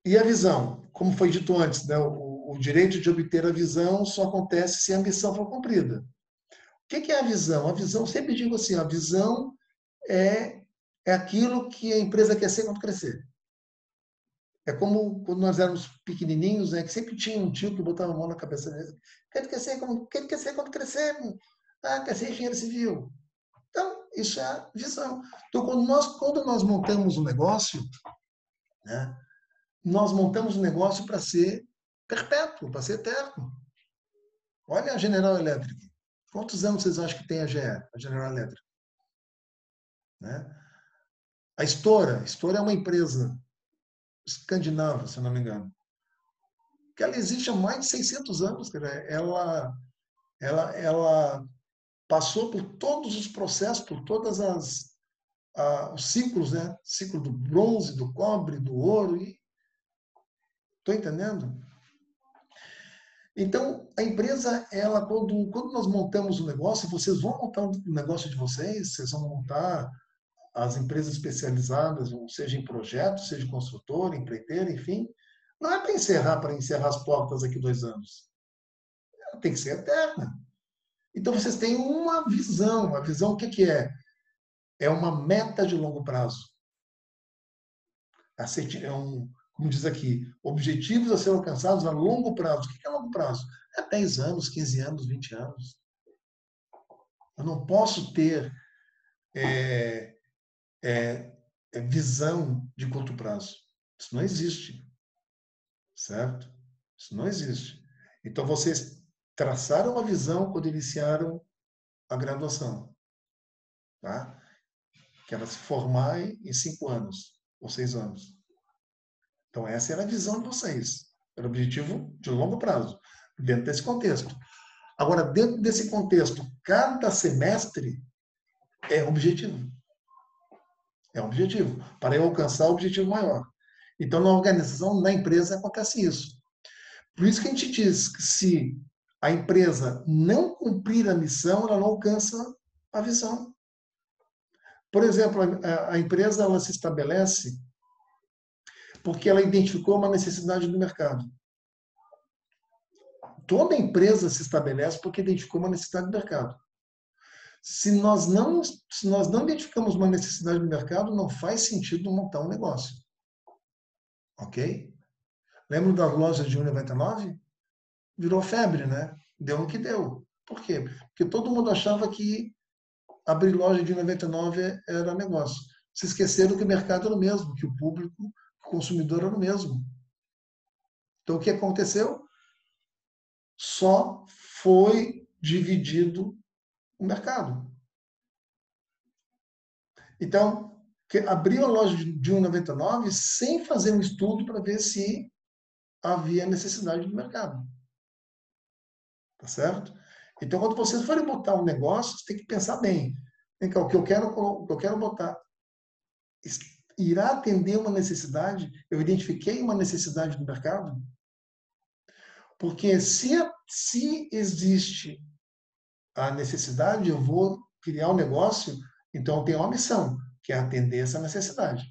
Speaker 1: E a visão, como foi dito antes, né? O direito de obter a visão só acontece se a missão for cumprida. O que é a visão? A visão, sempre digo assim, a visão é aquilo que a empresa quer ser quando crescer. É como quando nós éramos pequenininhos, né, que sempre tinha um tio que botava a mão na cabeça dele. Quer ser quando crescer? Ah, quer ser engenheiro civil. Então, isso é a visão. Então, quando nós montamos um negócio, né, nós montamos um negócio para ser perpétuo, para ser eterno. Olha a General Electric. Quantos anos vocês acham que tem a GE, a General Electric? Né? A Stora é uma empresa escandinava, se eu não me engano, que ela existe há mais de 600 anos. Ela passou por todos os processos, por todas os ciclos, né? Ciclo do bronze, do cobre, do ouro. Estou entendendo? Então, a empresa, quando nós montamos o negócio, vocês vão montar o negócio de vocês vão montar as empresas especializadas, seja em projetos, seja construtor, empreiteiro, enfim, não é para encerrar as portas daqui 2 anos. Ela tem que ser eterna. Então, vocês têm uma visão. A visão, o que é? É uma meta de longo prazo. Como diz aqui, objetivos a serem alcançados a longo prazo. O que é longo prazo? É 10 anos, 15 anos, 20 anos. Eu não posso ter visão de curto prazo. Isso não existe. Certo? Isso não existe. Então, vocês traçaram uma visão quando iniciaram a graduação. Tá? Que era se formar em 5 anos ou 6 anos. Então, essa era a visão de vocês. Era o objetivo de longo prazo, dentro desse contexto. Agora, dentro desse contexto, cada semestre é objetivo. É um objetivo, para eu alcançar o objetivo maior. Então, na organização, na empresa, acontece isso. Por isso que a gente diz que se a empresa não cumprir a missão, ela não alcança a visão. Por exemplo, a empresa ela se estabelece porque ela identificou uma necessidade do mercado. Toda empresa se estabelece porque identificou uma necessidade do mercado. Se nós não identificamos uma necessidade do mercado, não faz sentido montar um negócio. Ok? Lembra das lojas de 1,99? Virou febre, né? Deu no que deu. Por quê? Porque todo mundo achava que abrir loja de 1,99 era negócio. Se esqueceram que o mercado era o mesmo, que o público, o consumidor era o mesmo. Então, o que aconteceu? Só foi dividido o mercado. Então, abriu a loja de 1,99 sem fazer um estudo para ver se havia necessidade do mercado. Tá certo? Então, quando vocês forem botar um negócio, você tem que pensar bem. O que eu quero botar irá atender uma necessidade? Eu identifiquei uma necessidade do mercado? Porque se existe a necessidade, eu vou criar um negócio, então eu tenho uma missão, que é atender essa necessidade.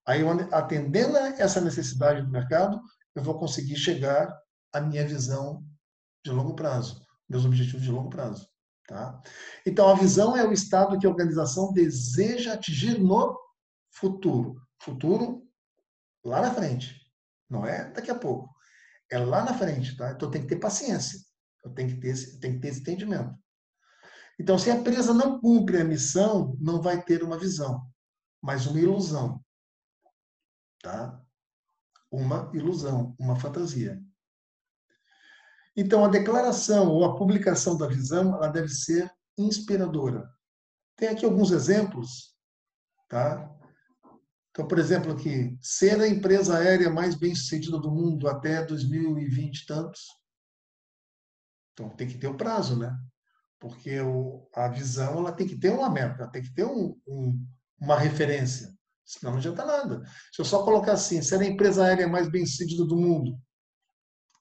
Speaker 1: Aí, atendendo essa necessidade do mercado, eu vou conseguir chegar à minha visão de longo prazo, meus objetivos de longo prazo. Tá? Então, a visão é o estado que a organização deseja atingir no futuro. Futuro lá na frente. Não é daqui a pouco. É lá na frente, tá? Então tem que ter paciência. Eu tenho que ter esse entendimento. Então, se a empresa não cumpre a missão, não vai ter uma visão, mas uma ilusão, tá? Uma ilusão, uma fantasia. Então, a declaração ou a publicação da visão, ela deve ser inspiradora. Tem aqui alguns exemplos, tá? Então, por exemplo, aqui, ser a empresa aérea mais bem-sucedida do mundo até 2020 e tantos. Então, tem que ter o prazo, né? Porque a visão ela tem que ter uma meta, ela tem que ter uma referência. Senão não adianta nada. Se eu só colocar assim, ser a empresa aérea mais bem-sucedida do mundo,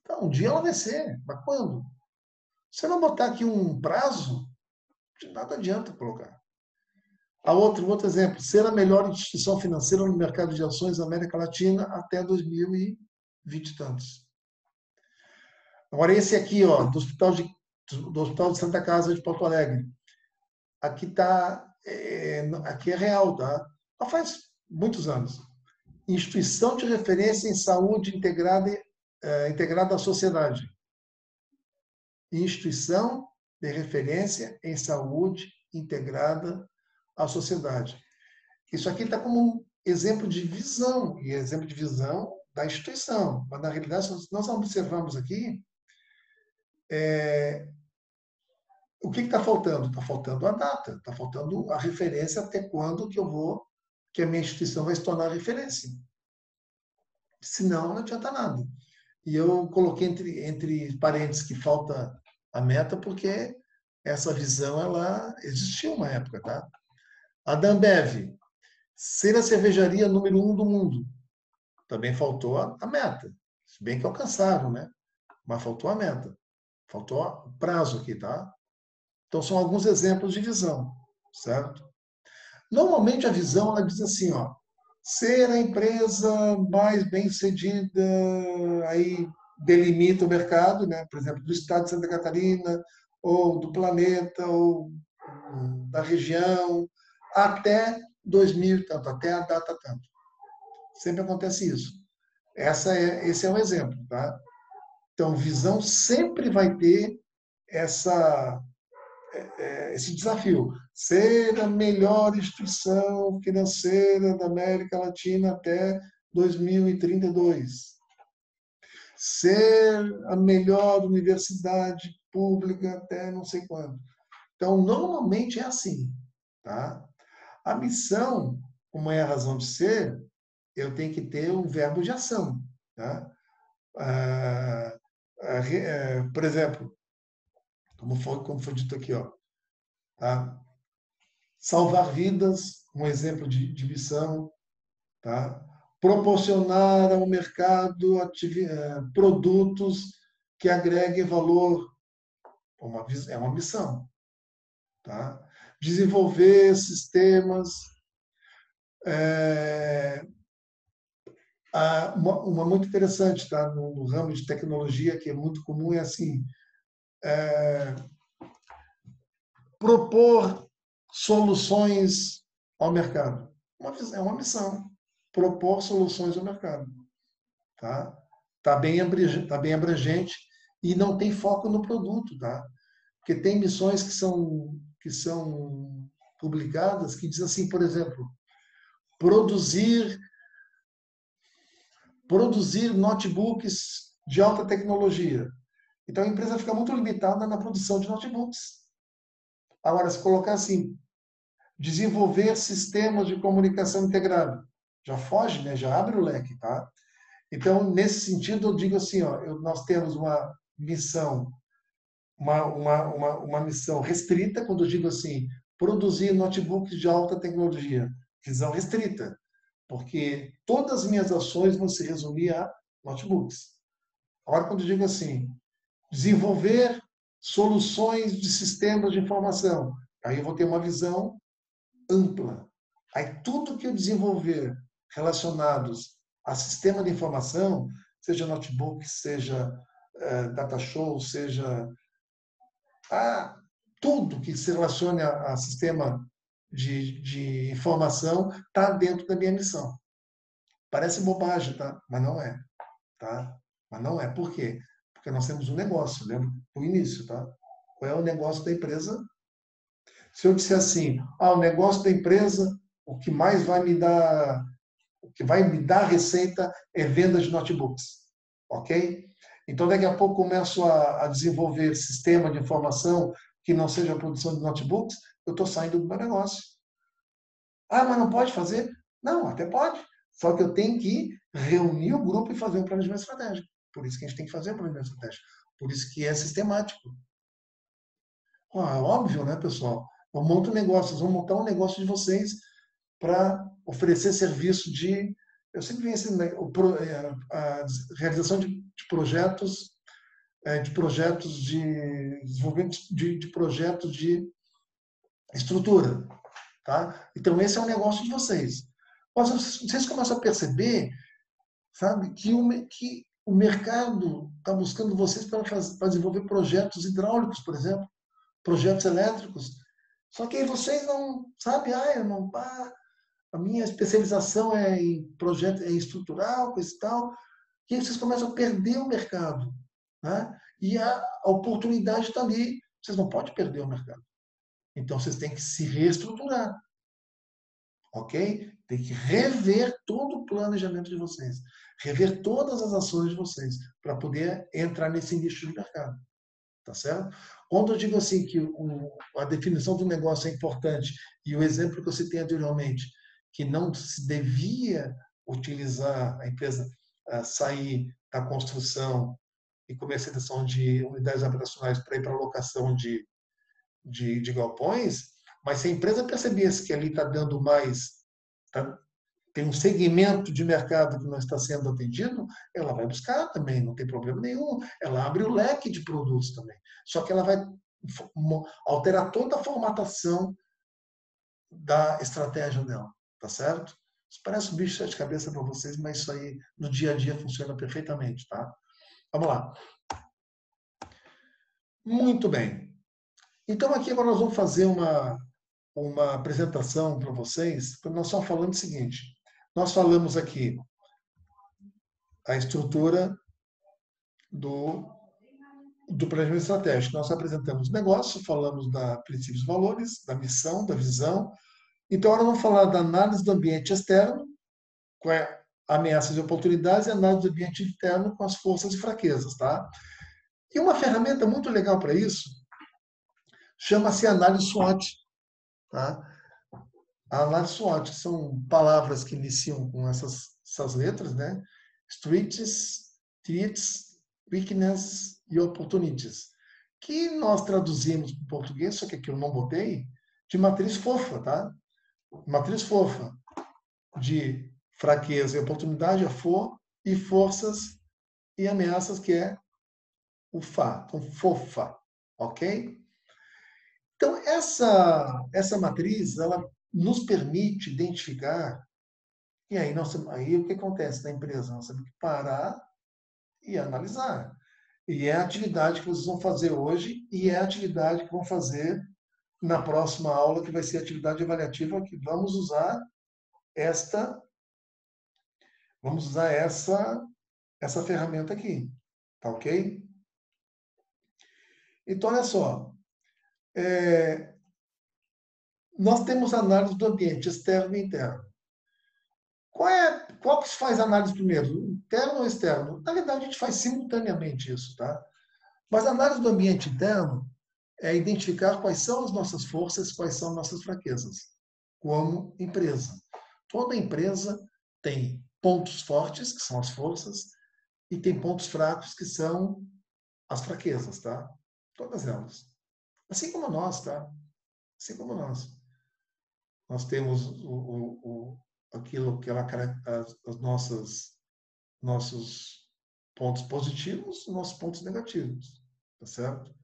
Speaker 1: então, um dia ela vai ser, mas quando? Se eu não botar aqui um prazo, de nada adianta colocar. Outro exemplo, ser a melhor instituição financeira no mercado de ações da América Latina até 2020 e tantos. Agora, esse aqui, ó, do Hospital de Santa Casa de Porto Alegre. Aqui aqui é real, tá? Já faz muitos anos. Instituição de referência em saúde integrada à sociedade. Instituição de referência em saúde integrada à sociedade. Isso aqui está como um exemplo de visão, e exemplo de visão da instituição. Mas, na realidade, nós observamos aqui, o que está faltando? Está faltando a data, está faltando a referência até quando que a minha instituição vai se tornar referência. Senão, não adianta nada. E eu coloquei entre parênteses que falta a meta, porque essa visão ela existiu uma época, tá? A da Ambev, ser a cervejaria número 1 do mundo. Também faltou a meta. Se bem que alcançaram, né? Mas faltou a meta. Faltou o prazo aqui, tá? Então, são alguns exemplos de visão, certo? Normalmente, a visão, ela diz assim, ó, ser a empresa mais bem-sucedida, aí delimita o mercado, né? Por exemplo, do estado de Santa Catarina, ou do planeta, ou da região, até 2000, tanto, até a data tanto. Sempre acontece isso. Esse é um exemplo, tá? Então, visão sempre vai ter esse desafio. Ser a melhor instituição financeira da América Latina até 2032. Ser a melhor universidade pública até não sei quando. Então, normalmente é assim. Tá? A missão, como é a razão de ser, eu tenho que ter um verbo de ação. Tá? Por exemplo, como foi dito aqui, ó, tá? Salvar vidas, um exemplo de missão, tá? Proporcionar ao mercado produtos que agreguem valor, é uma missão, tá? Desenvolver sistemas, uma muito interessante, tá? No ramo de tecnologia, que é muito comum, é assim, propor soluções ao mercado. É uma missão, propor soluções ao mercado. Tá? Tá bem abrangente e não tem foco no produto, tá? Porque tem missões que são publicadas que diz assim, por exemplo, produzir notebooks de alta tecnologia. Então a empresa fica muito limitada na produção de notebooks. Agora, se colocar assim, desenvolver sistemas de comunicação integrada, já foge, né? Já abre o leque, tá? Então, nesse sentido, eu digo assim, ó, nós temos uma missão, uma missão restrita, quando eu digo assim, produzir notebooks de alta tecnologia, visão restrita, porque todas as minhas ações vão se resumir a notebooks. Agora, quando eu digo assim, desenvolver soluções de sistemas de informação, aí eu vou ter uma visão ampla. Aí tudo que eu desenvolver relacionados a sistema de informação, seja notebook, seja data show, seja tudo que se relacione a sistema de informação, está dentro da minha missão. Parece bobagem, tá? Mas não é, tá? Mas não é. Por quê? Porque nós temos um negócio, lembra? O início, tá? Qual é o negócio da empresa? Se eu disser assim, o negócio da empresa, o que mais vai me dar, o que vai me dar receita é venda de notebooks, ok? Então, daqui a pouco começo a desenvolver sistema de informação que não seja a produção de notebooks, eu estou saindo do meu negócio. Mas não pode fazer? Não, até pode. Só que eu tenho que reunir o grupo e fazer um planejamento estratégico. Por isso que a gente tem que fazer um planejamento estratégico. Por isso que é sistemático. É óbvio, né, pessoal? Eu monto um negócio, vocês vão montar um negócio de vocês para oferecer serviço de. Eu sempre venho assim, né, a realização de projetos de desenvolvimento de projetos de estrutura. Tá? Então, esse é o negócio de vocês. Mas vocês começam a perceber, sabe, que o mercado está buscando vocês para desenvolver projetos hidráulicos, por exemplo, projetos elétricos. Só que aí vocês não, sabe, eu não, a minha especialização é em projeto, é estrutural, coisa e tal. E aí vocês começam a perder o mercado. Né? E a oportunidade está ali. Vocês não podem perder o mercado. Então, vocês têm que se reestruturar. Ok? Tem que rever todo o planejamento de vocês. Rever todas as ações de vocês para poder entrar nesse nicho de mercado. Tá certo? Quando eu digo assim que a definição do negócio é importante e o exemplo que eu citei anteriormente, que não se devia utilizar a empresa sair da construção e comercialização de unidades habitacionais para ir para a locação de galpões, mas se a empresa percebesse que ali está dando mais, tem um segmento de mercado que não está sendo atendido, ela vai buscar também, não tem problema nenhum. Ela abre o leque de produtos também. Só que ela vai alterar toda a formatação da estratégia dela, tá certo? Isso parece um bicho de sete cabeças para vocês, mas isso aí no dia a dia funciona perfeitamente, tá? Vamos lá. Muito bem. Então aqui agora nós vamos fazer uma apresentação para vocês, porque nós só falando o seguinte. Nós falamos aqui a estrutura do planejamento estratégico. Nós apresentamos o negócio, falamos da princípios e valores, da missão, da visão. Então, agora vamos falar da análise do ambiente externo, com ameaças e oportunidades, e análise do ambiente interno com as forças e fraquezas. Tá? E uma ferramenta muito legal para isso chama-se análise SWOT. Tá? A análise SWOT são palavras que iniciam com essas letras, né? Strengths, threats, weakness e opportunities, que nós traduzimos para o português, só que aqui eu não botei, de matriz fofa, tá? Matriz fofa, de fraqueza e oportunidade, a for, e forças e ameaças, que é o fa, então fofa, ok? Então, essa matriz, ela nos permite identificar, e aí o que acontece na empresa? Nós temos que parar e analisar. E é a atividade que vocês vão fazer hoje e é a atividade que vão fazer na próxima aula, que vai ser a atividade avaliativa, que vamos usar essa ferramenta aqui. Tá ok? Então, olha só. Nós temos análise do ambiente externo e interno. Qual que se faz análise primeiro? Interno ou externo? Na verdade, a gente faz simultaneamente isso, tá? Mas a análise do ambiente interno é identificar quais são as nossas forças, quais são as nossas fraquezas, como empresa. Toda empresa tem pontos fortes, que são as forças, e tem pontos fracos, que são as fraquezas, tá? Todas elas. Assim como nós, tá? Assim como nós. Nós temos aquilo que as nossos pontos positivos, nossos pontos negativos, tá certo?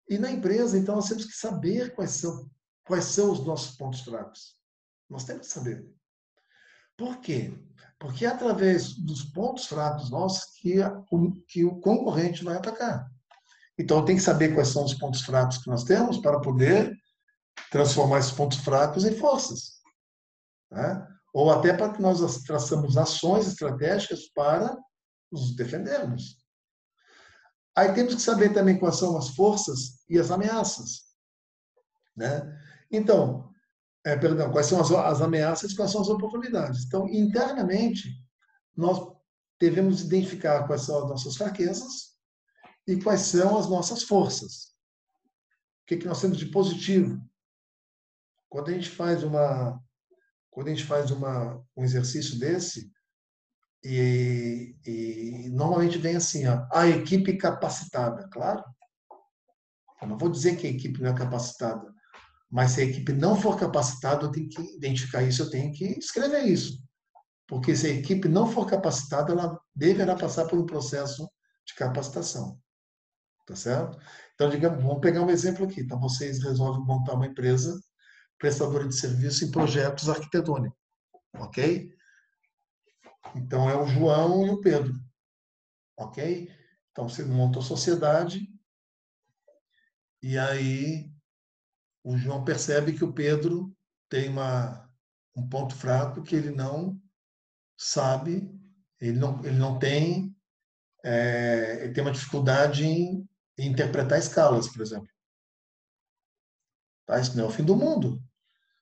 Speaker 1: E na empresa, então, nós temos que saber quais são os nossos pontos fracos. Nós temos que saber. Por quê? Porque é através dos pontos fracos nossos que o concorrente vai atacar. Então, tem que saber quais são os pontos fracos que nós temos para poder transformar esses pontos fracos em forças. Né? ou até para que nós traçamos ações estratégicas para nos defendermos. Aí temos que saber também quais são as forças e as ameaças, né? Então, perdão, quais são as ameaças e quais são as oportunidades. Então, internamente, nós devemos identificar quais são as nossas fraquezas e quais são as nossas forças. O que nós temos de positivo? Quando a gente faz um exercício desse, e normalmente vem assim, ó, a equipe capacitada. Claro, eu não vou dizer que a equipe não é capacitada, mas se a equipe não for capacitada, eu tenho que identificar isso, eu tenho que escrever isso. Porque se a equipe não for capacitada, ela deverá passar por um processo de capacitação. Tá certo? Então, digamos, vamos pegar um exemplo aqui. Então, vocês resolvem montar uma empresa prestadora de serviço em projetos arquitetônicos. Ok? Então, é o João e o Pedro. Ok? Então, você montou a sociedade e aí o João percebe que o Pedro tem um ponto fraco que ele não sabe, ele não tem, ele tem uma dificuldade em interpretar escalas, por exemplo. Tá? Isso não é o fim do mundo.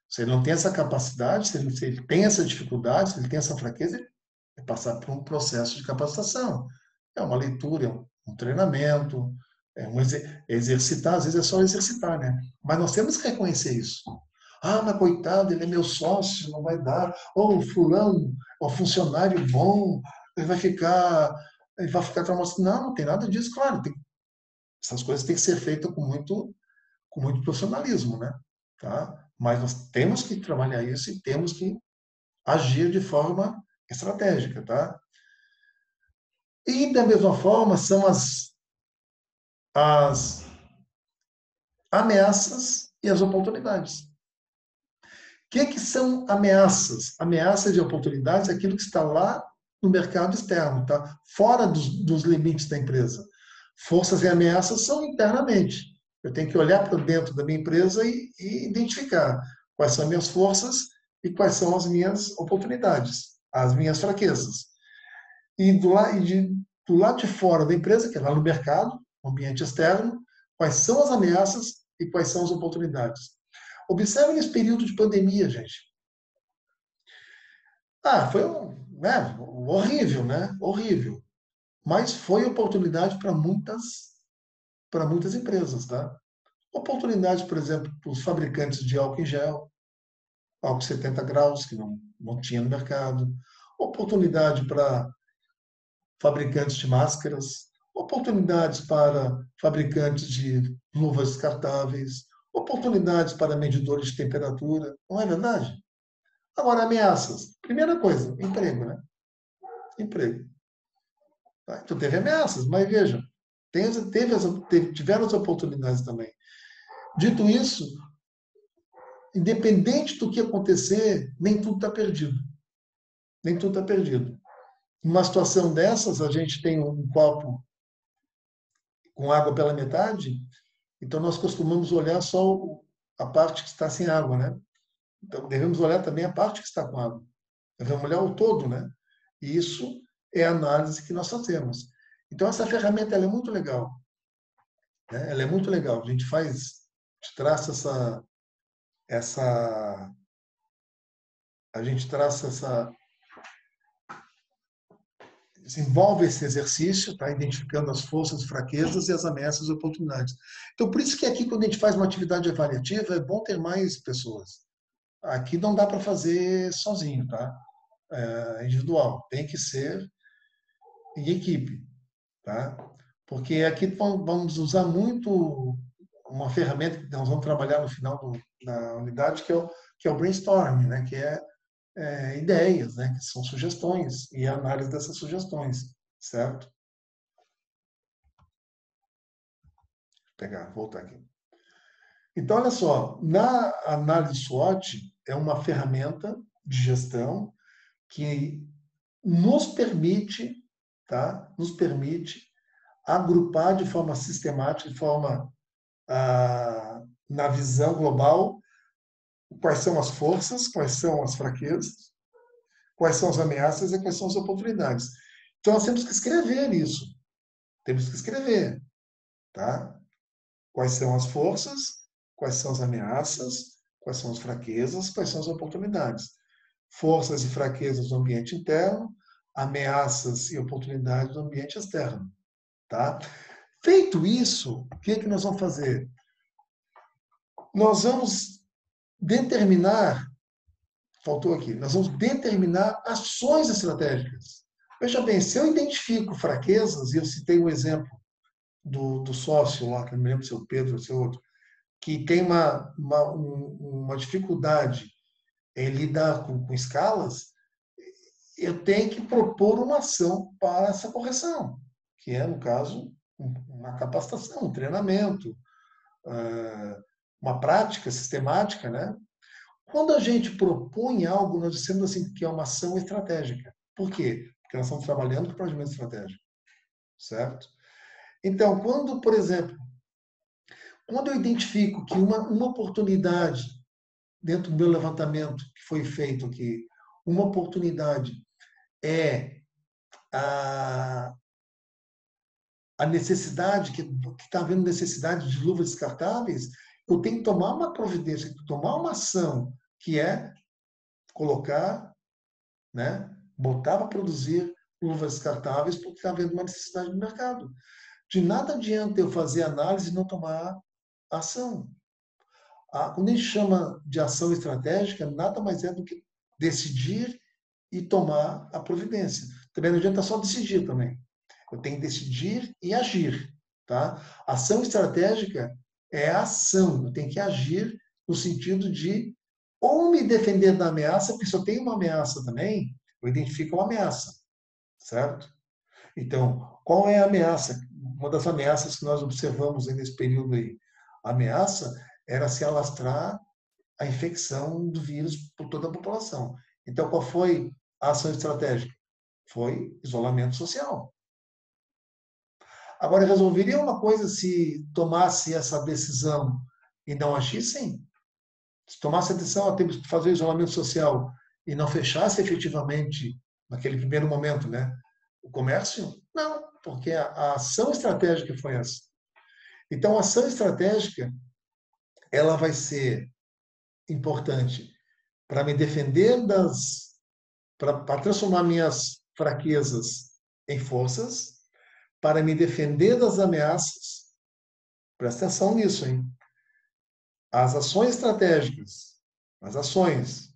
Speaker 1: Se ele não tem essa capacidade, se ele tem essa dificuldade, se ele tem essa fraqueza, ele vai passar por um processo de capacitação. É uma leitura, é um treinamento, exercitar, às vezes é só exercitar, né? Mas nós temos que reconhecer isso. Ah, mas coitado, ele é meu sócio, não vai dar. Ou fulano, o funcionário bom, ele vai ficar traumatizado. Não, não tem nada disso, claro. Essas coisas têm que ser feitas com muito profissionalismo, né? Tá? Mas nós temos que trabalhar isso e temos que agir de forma estratégica, tá? E da mesma forma são as ameaças e as oportunidades. O que são ameaças? Ameaças e oportunidades é aquilo que está lá no mercado externo, tá? Fora dos limites da empresa. Forças e ameaças são internamente. Eu tenho que olhar para dentro da minha empresa e identificar quais são as minhas forças e quais são as minhas oportunidades, as minhas fraquezas. E do lado de fora da empresa, que é lá no mercado, no ambiente externo, quais são as ameaças e quais são as oportunidades. Observe nesse período de pandemia, gente. Foi horrível, né? Horrível. Mas foi oportunidade para muitas empresas, tá? Oportunidade, por exemplo, para os fabricantes de álcool em gel, álcool 70 graus, que não tinha no mercado. Oportunidade para fabricantes de máscaras. Oportunidades para fabricantes de luvas descartáveis. Oportunidades para medidores de temperatura. Não é verdade? Agora, ameaças. Primeira coisa, emprego, né? Emprego. Tá? Então, teve ameaças, mas veja, tiveram as oportunidades também. Dito isso, independente do que acontecer, nem tudo está perdido. Nem tudo está perdido. Numa situação dessas, a gente tem um copo com água pela metade, então nós costumamos olhar só a parte que está sem água, né? Então, devemos olhar também a parte que está com água. Devemos olhar o todo, né? E isso é a análise que nós fazemos. Então, essa ferramenta ela é muito legal. Né? Ela é muito legal. A gente traça a gente traça desenvolve esse exercício, tá? Identificando as forças, fraquezas e as ameaças e oportunidades. Então, por isso que aqui, quando a gente faz uma atividade avaliativa, é bom ter mais pessoas. Aqui não dá para fazer sozinho, tá? Individual. Tem que ser em equipe, tá? Porque aqui vamos usar muito uma ferramenta que nós vamos trabalhar no final da unidade, que é o brainstorming, né? Que é ideias, né? Que são sugestões e a análise dessas sugestões, certo? Voltar aqui. Então, olha só, na análise SWOT é uma ferramenta de gestão que nos permite, tá? Nos permite agrupar de forma sistemática, na visão global, quais são as forças, quais são as fraquezas quais são as ameaças e quais são as oportunidades. Então, nós temos que escrever isso. Temos que escrever, tá? Quais são as forças, quais são as ameaças, quais são as fraquezas, quais são as oportunidades. Forças e fraquezas do ambiente interno, ameaças e oportunidades do ambiente externo, tá? Feito isso, o que é que nós vamos fazer? Nós vamos determinar, faltou aqui, nós vamos determinar ações estratégicas. Veja bem, se eu identifico fraquezas, e eu citei um exemplo do sócio lá, que não me lembro se é o Pedro ou se é outro, que tem uma dificuldade em lidar com escalas, eu tenho que propor uma ação para essa correção, que é, no caso, uma capacitação, um treinamento, uma prática sistemática, né? Quando a gente propõe algo, nós dizemos assim que é uma ação estratégica. Por quê? Porque nós estamos trabalhando com planejamento estratégico, certo? Então, quando, por exemplo, quando eu identifico que uma oportunidade, dentro do meu levantamento que foi feito aqui, uma oportunidade é a, a necessidade, que está havendo necessidade de luvas descartáveis, eu tenho que tomar uma providência, tomar uma ação, que é colocar, né, botar para produzir luvas descartáveis porque está havendo uma necessidade no mercado. De nada adianta eu fazer análise e não tomar ação. Quando a gente chama de ação estratégica, nada mais é do que decidir e tomar a providência. Também não adianta só decidir também. Eu tenho que decidir e agir. Tá? Ação estratégica é a ação. Eu tenho que agir no sentido de ou me defender da ameaça, porque se eu tenho uma ameaça também, eu identifico uma ameaça, certo? Então, qual é a ameaça? Uma das ameaças que nós observamos nesse período aí, a ameaça era se alastrar a infecção do vírus por toda a população. Então, qual foi a ação estratégica? Foi isolamento social. Agora, resolveria uma coisa se tomasse essa decisão e não agissem? Se tomasse a decisão, temos que fazer o isolamento social e não fechasse efetivamente, naquele primeiro momento, né, o comércio? Não, porque a ação estratégica foi essa. Então, a ação estratégica, ela vai ser importante para me defender para transformar minhas fraquezas em forças, para me defender das ameaças. Presta atenção nisso, hein? As ações estratégicas, as ações,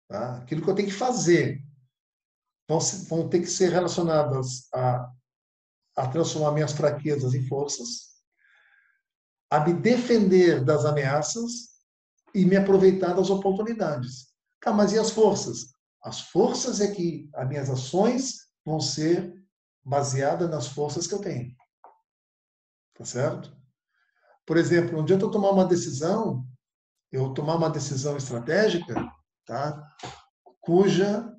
Speaker 1: tá? Aquilo que eu tenho que fazer, vão ter que ser relacionadas a transformar minhas fraquezas em forças, a me defender das ameaças e me aproveitar das oportunidades. Tá, mas e as forças? As forças é que as minhas ações vão ser baseadas nas forças que eu tenho. Tá certo? Por exemplo, não adianta eu tomar uma decisão, eu tomar uma decisão estratégica, tá? Cuja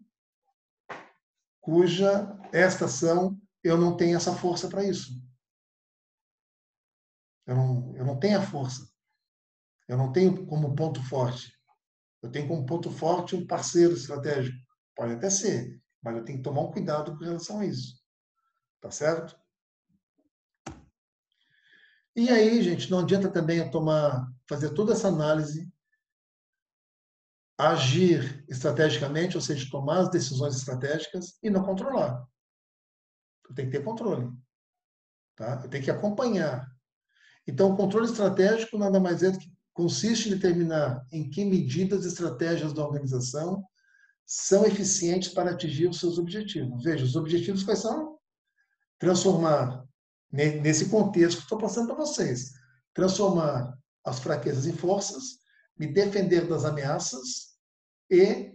Speaker 1: esta ação eu não tenho essa força para isso. Eu não tenho a força. Eu não tenho como ponto forte. Eu tenho como ponto forte um parceiro estratégico. Pode até ser, mas eu tenho que tomar um cuidado com relação a isso. Tá certo? E aí, gente, não adianta também eu fazer toda essa análise, agir estrategicamente, ou seja, tomar as decisões estratégicas e não controlar. Eu tenho que ter controle. Tá? Eu tenho que acompanhar. Então, o controle estratégico nada mais é do que consiste em determinar em que medidas e estratégias da organização são eficientes para atingir os seus objetivos. Veja, os objetivos quais são? Transformar, nesse contexto que estou passando para vocês, transformar as fraquezas em forças, me defender das ameaças e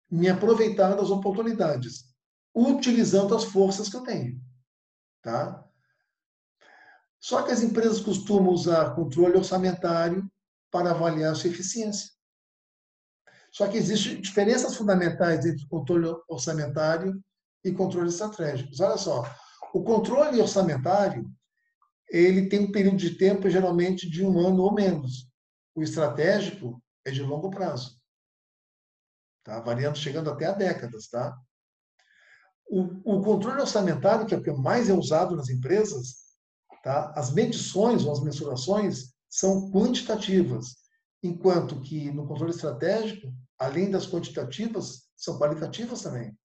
Speaker 1: me aproveitar das oportunidades, utilizando as forças que eu tenho. Tá? Só que as empresas costumam usar controle orçamentário para avaliar sua eficiência. Só que existem diferenças fundamentais entre controle orçamentário e controle estratégico. Olha só, o controle orçamentário ele tem um período de tempo geralmente de 1 ano ou menos. O estratégico é de longo prazo. tá? Variando, chegando até a décadas, tá? O controle orçamentário, que é o que mais é usado nas empresas, tá? As medições ou as mensurações são quantitativas, enquanto que no controle estratégico, além das quantitativas, são qualitativas também.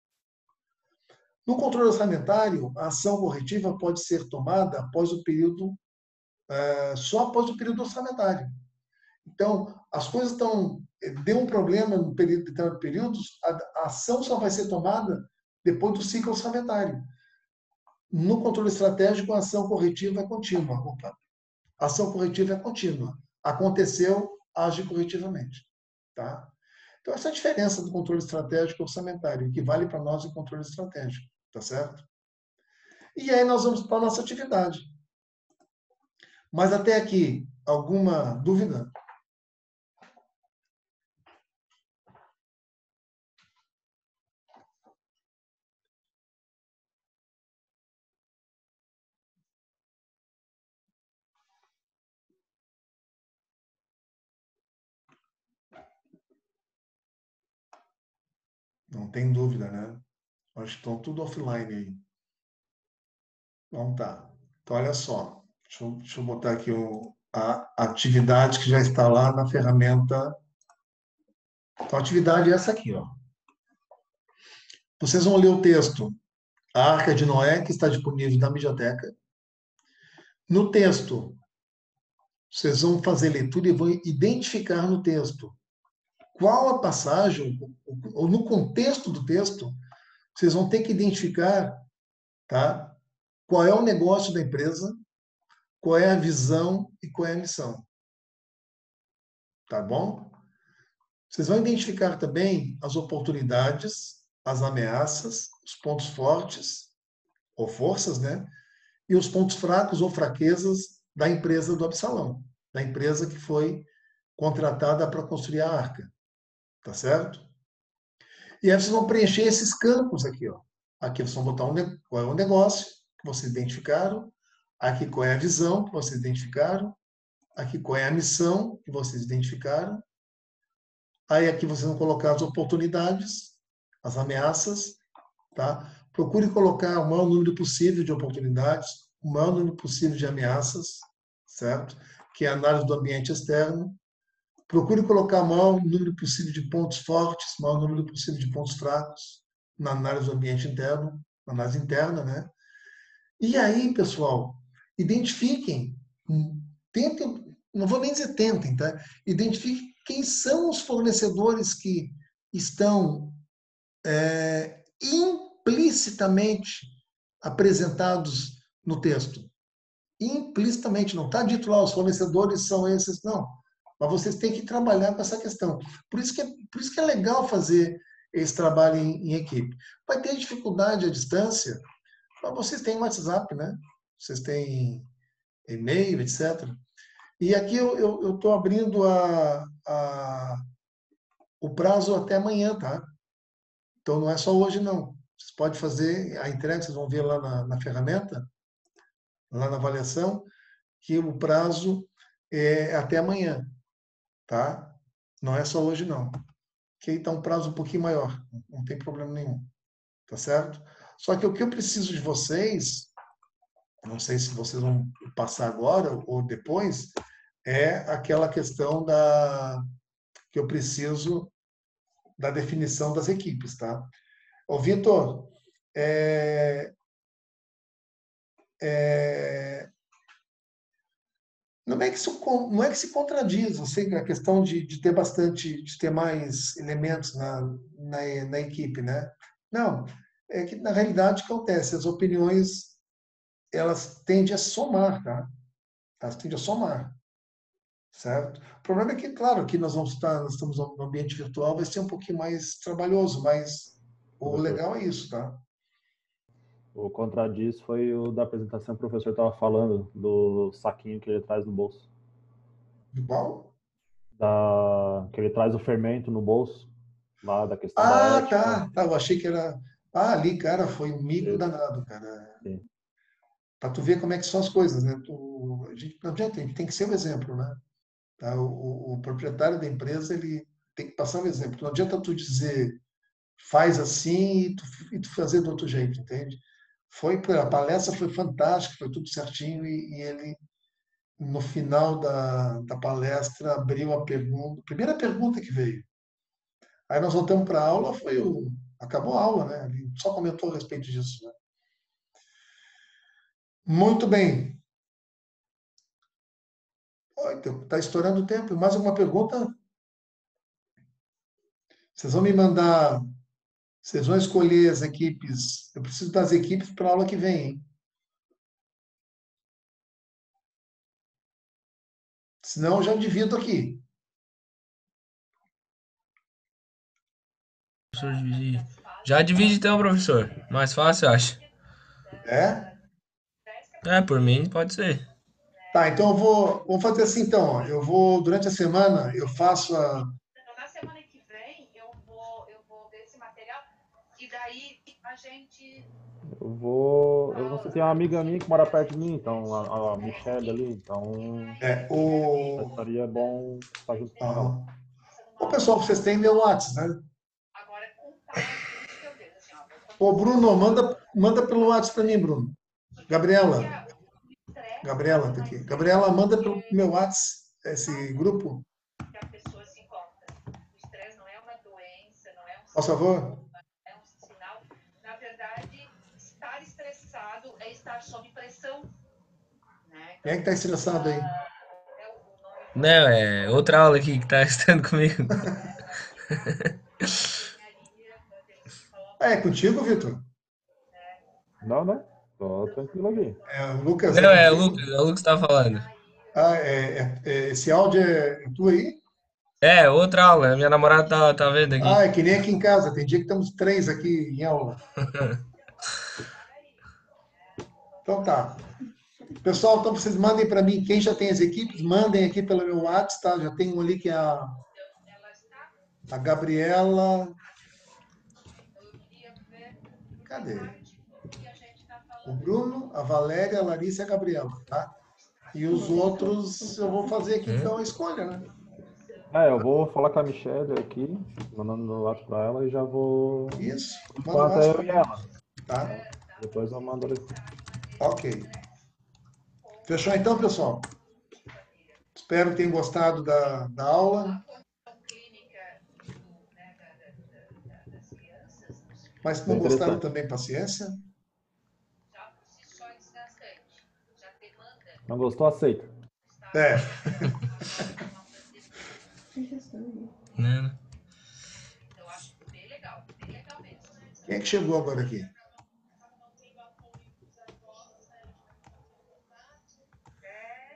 Speaker 1: No controle orçamentário, a ação corretiva pode ser tomada após o período, só após o período orçamentário. Então, as coisas estão. Deu um problema no período, determinados períodos, a ação só vai ser tomada depois do ciclo orçamentário. No controle estratégico, a ação corretiva é contínua. Opa, a ação corretiva é contínua. Aconteceu, age corretivamente. Tá? Então, essa é a diferença do controle estratégico e orçamentário, que vale para nós o controle estratégico. Tá certo? E aí nós vamos para a nossa atividade. Mas até aqui, alguma dúvida? Não tem dúvida, né? Acho que estão tudo offline aí. Então tá. Então, olha só. Deixa eu botar aqui a atividade que já está lá na ferramenta. Então, a atividade é essa aqui, ó. Vocês vão ler o texto A Arca de Noé, que está disponível na biblioteca. No texto, vocês vão fazer leitura e vão identificar no texto qual a passagem, ou no contexto do texto, vocês vão ter que identificar, tá? Qual é o negócio da empresa, qual é a visão e qual é a missão. Tá bom? Vocês vão identificar também as oportunidades, as ameaças, os pontos fortes ou forças, né? E os pontos fracos ou fraquezas da empresa do Absalão, da empresa que foi contratada para construir a arca. Tá certo? E aí vocês vão preencher esses campos aqui, ó. Aqui vocês vão botar qual é o negócio que vocês identificaram, aqui qual é a visão que vocês identificaram, aqui qual é a missão que vocês identificaram. Aí aqui vocês vão colocar as oportunidades, as ameaças, tá? Procure colocar o maior número possível de oportunidades, o maior número possível de ameaças, certo? Que é a análise do ambiente externo. Procure colocar o maior número possível de pontos fortes, o maior número possível de pontos fracos na análise do ambiente interno, na análise interna, né? E aí, pessoal, identifiquem, tentem, não vou nem dizer tentem, tá? Identifiquem quem são os fornecedores que estão implicitamente apresentados no texto. Implicitamente, não está dito lá, os fornecedores são esses, não. Mas vocês têm que trabalhar com essa questão. Por isso que é legal fazer esse trabalho em equipe. Vai ter dificuldade à distância, mas vocês têm WhatsApp, né? Vocês têm e-mail, etc. E aqui eu estou abrindo o prazo até amanhã, tá? Então não é só hoje, não. Vocês podem fazer a entrega, vocês vão ver lá na ferramenta, lá na avaliação, que o prazo é até amanhã, tá? Não é só hoje, não. Que está um prazo um pouquinho maior, não tem problema nenhum, tá certo? Só que o que eu preciso de vocês, não sei se vocês vão passar agora ou depois, é aquela questão que eu preciso da definição das equipes, tá? Ô, Vitor, é, é, não é que se contradiz, eu sei que a questão de ter bastante, de ter mais elementos na equipe, né? Não, é que na realidade o que acontece, as opiniões, elas tendem a somar, tá? Elas tendem a somar, certo? O problema é que, claro, aqui nós estamos no ambiente virtual, vai ser um pouquinho mais trabalhoso, mas o
Speaker 2: Professor,
Speaker 1: legal é isso, tá?
Speaker 2: o contradiz foi o da apresentação que o professor estava falando, do saquinho que ele traz no bolso.
Speaker 1: Igual?
Speaker 2: Que ele traz o fermento no bolso, lá da questão da
Speaker 1: Ah,
Speaker 2: ética.
Speaker 1: tá, tá. Eu achei que era. Ah, ali, cara, foi um mico
Speaker 2: Isso,
Speaker 1: danado, cara.
Speaker 2: sim.
Speaker 1: Para tu ver como é que são as coisas, né? A gente, não adianta, a gente tem que ser o exemplo, né? Tá? O proprietário da empresa, ele tem que passar um exemplo. Não adianta tu dizer faz assim e tu fazer do outro jeito, entende? A palestra foi fantástica, foi tudo certinho e ele, no final da palestra, abriu a primeira pergunta que veio. Aí nós voltamos para a aula, acabou a aula, né? Ele só comentou a respeito disso, né? Muito bem. Então, está estourando o tempo. Mais alguma pergunta? Vocês vão me mandar, vocês vão escolher as equipes. Eu preciso das equipes para a aula que vem, hein? Senão eu já divido aqui.
Speaker 3: Professor, dividir. Já divide então, professor. Mais fácil, eu acho.
Speaker 1: É?
Speaker 3: É, por mim pode ser.
Speaker 1: Tá, então vou fazer assim então, ó. Eu vou, durante a semana, eu faço a.
Speaker 4: Então, na semana que vem, eu vou ver esse material e daí a gente.
Speaker 2: Eu não sei, tem uma amiga minha que mora perto de mim, então, a Michelle ali, então, estaria bom estar junto com ela.
Speaker 1: Aham. Ô, pessoal, vocês têm meu WhatsApp, né?
Speaker 4: Agora é contar isso que eu vejo, assim,
Speaker 1: Ô, Bruno, manda pelo WhatsApp para mim, Bruno. Gabriela. Gabriela, tá aqui. Gabriela, manda pelo meu WhatsApp esse grupo.
Speaker 4: que a pessoa se encontra. O estresse não é uma doença, não é um
Speaker 1: Por favor.
Speaker 4: é um sinal. Na verdade, estar estressado é estar sob pressão. Né?
Speaker 1: Quem é que está estressado aí?
Speaker 3: Não, é outra aula aqui que tá estando comigo.
Speaker 1: É contigo, Vitor?
Speaker 2: Não, né? Tô tranquilo aqui.
Speaker 1: O Lucas é
Speaker 3: Não,
Speaker 1: contigo?
Speaker 3: É o Lucas que tá falando.
Speaker 1: Esse áudio é tu aí?
Speaker 3: É, outra aula, minha namorada tá vendo aqui.
Speaker 1: É que nem aqui em casa. Tem dia que estamos três aqui em aula. Então tá. Pessoal, então vocês mandem para mim, quem já tem as equipes, mandem aqui pelo meu WhatsApp, tá? Já tem um ali que é a Gabriela. Cadê? O Bruno, a Valéria, a Larissa e a Gabriela, tá? E os outros eu vou fazer aqui então a escolha, né?
Speaker 2: Eu vou falar com a Michelle aqui, mandando no WhatsApp pra ela e já vou.
Speaker 1: Isso. Manda um
Speaker 2: Enquanto é
Speaker 1: WhatsApp
Speaker 2: eu
Speaker 1: para
Speaker 2: e
Speaker 1: mim.
Speaker 2: ela.
Speaker 1: Tá?
Speaker 2: Depois eu mando ali.
Speaker 1: Ok. Fechou então, pessoal? Espero que tenham gostado da aula. Mas se não
Speaker 2: Bem
Speaker 1: gostaram
Speaker 2: interessante.
Speaker 1: também, paciência.
Speaker 2: Não gostou? Aceita.
Speaker 1: É.
Speaker 3: Né?
Speaker 1: Quem é que chegou agora aqui?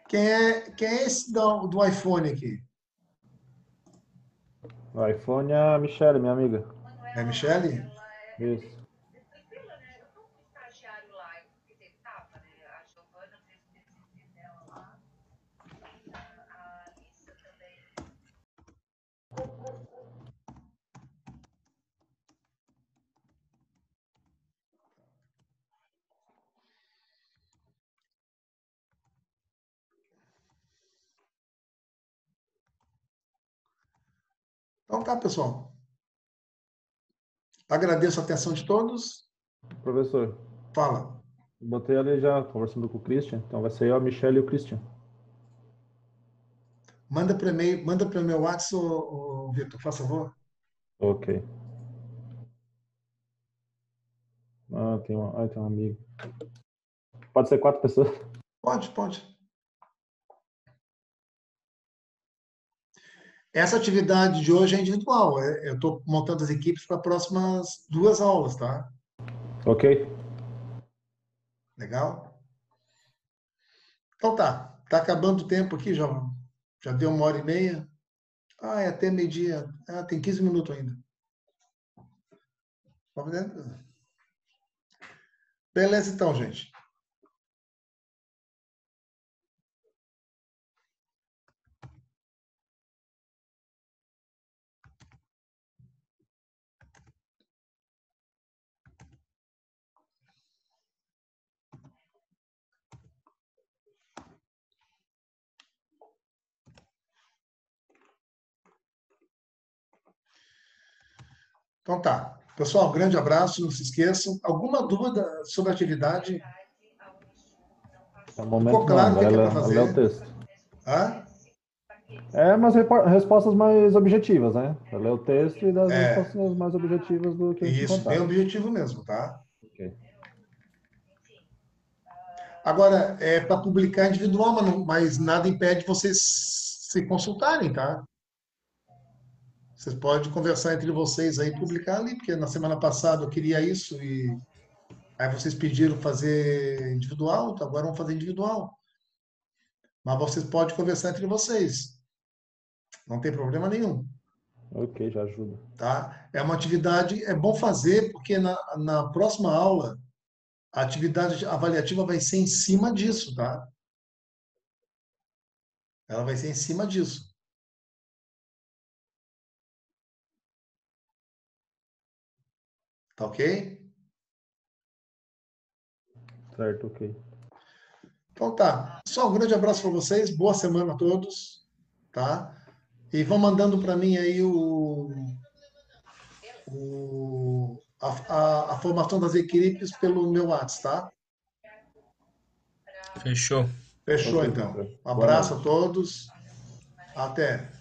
Speaker 1: Quem é esse do iPhone aqui?
Speaker 2: O iPhone é a Michelle, minha amiga.
Speaker 1: É a Michele?
Speaker 2: Isso.
Speaker 1: Então tá, pessoal. Agradeço a atenção de todos.
Speaker 2: Professor,
Speaker 1: Fala.
Speaker 2: botei ali já conversando com o Christian, então vai ser eu, a Michelle e o Christian.
Speaker 1: Manda para e-mail, manda para o meu WhatsApp, Vitor, por favor.
Speaker 2: Ok. Tem um amigo. Pode ser 4 pessoas?
Speaker 1: Pode. Essa atividade de hoje é individual. Eu estou montando as equipes para as próximas 2 aulas, tá?
Speaker 2: Ok.
Speaker 1: Legal? Então tá. Tá acabando o tempo aqui, já deu 1h30. É até meio-dia. Tem 15 minutos ainda. Vamos dentro. Beleza, então, gente. Então tá. Pessoal, grande abraço, não se esqueçam. Alguma dúvida sobre a atividade?
Speaker 2: No
Speaker 1: Ficou
Speaker 2: momento
Speaker 1: claro
Speaker 2: não,
Speaker 1: o que é para
Speaker 2: ela lê o
Speaker 1: fazer?
Speaker 2: texto.
Speaker 1: Hã?
Speaker 2: Mas respostas mais objetivas, né? Ela lê o texto e dá as
Speaker 1: É,
Speaker 2: respostas mais objetivas do que a gente
Speaker 1: isso, bem
Speaker 2: encontrar.
Speaker 1: objetivo mesmo, tá?
Speaker 2: Ok.
Speaker 1: Agora, é para publicar individual, mas nada impede vocês se consultarem, tá? Vocês podem conversar entre vocês aí e publicar ali, porque na semana passada eu queria isso e aí vocês pediram fazer individual, então agora vamos fazer individual. Mas vocês podem conversar entre vocês, não tem problema nenhum,
Speaker 2: Ok, já ajuda.
Speaker 1: tá? É uma atividade, é bom fazer, porque na próxima aula a atividade avaliativa vai ser em cima disso, tá? Ela vai ser em cima disso, tá ok?
Speaker 2: Certo, ok.
Speaker 1: Então tá. Só um grande abraço para vocês, boa semana a todos, tá? E vão mandando para mim aí a formação das equipes pelo meu WhatsApp, tá?
Speaker 3: Fechou.
Speaker 1: Fechou
Speaker 2: Ok,
Speaker 1: então.
Speaker 2: professor.
Speaker 1: Um
Speaker 2: Boa
Speaker 1: abraço a
Speaker 2: noite.
Speaker 1: todos. Até.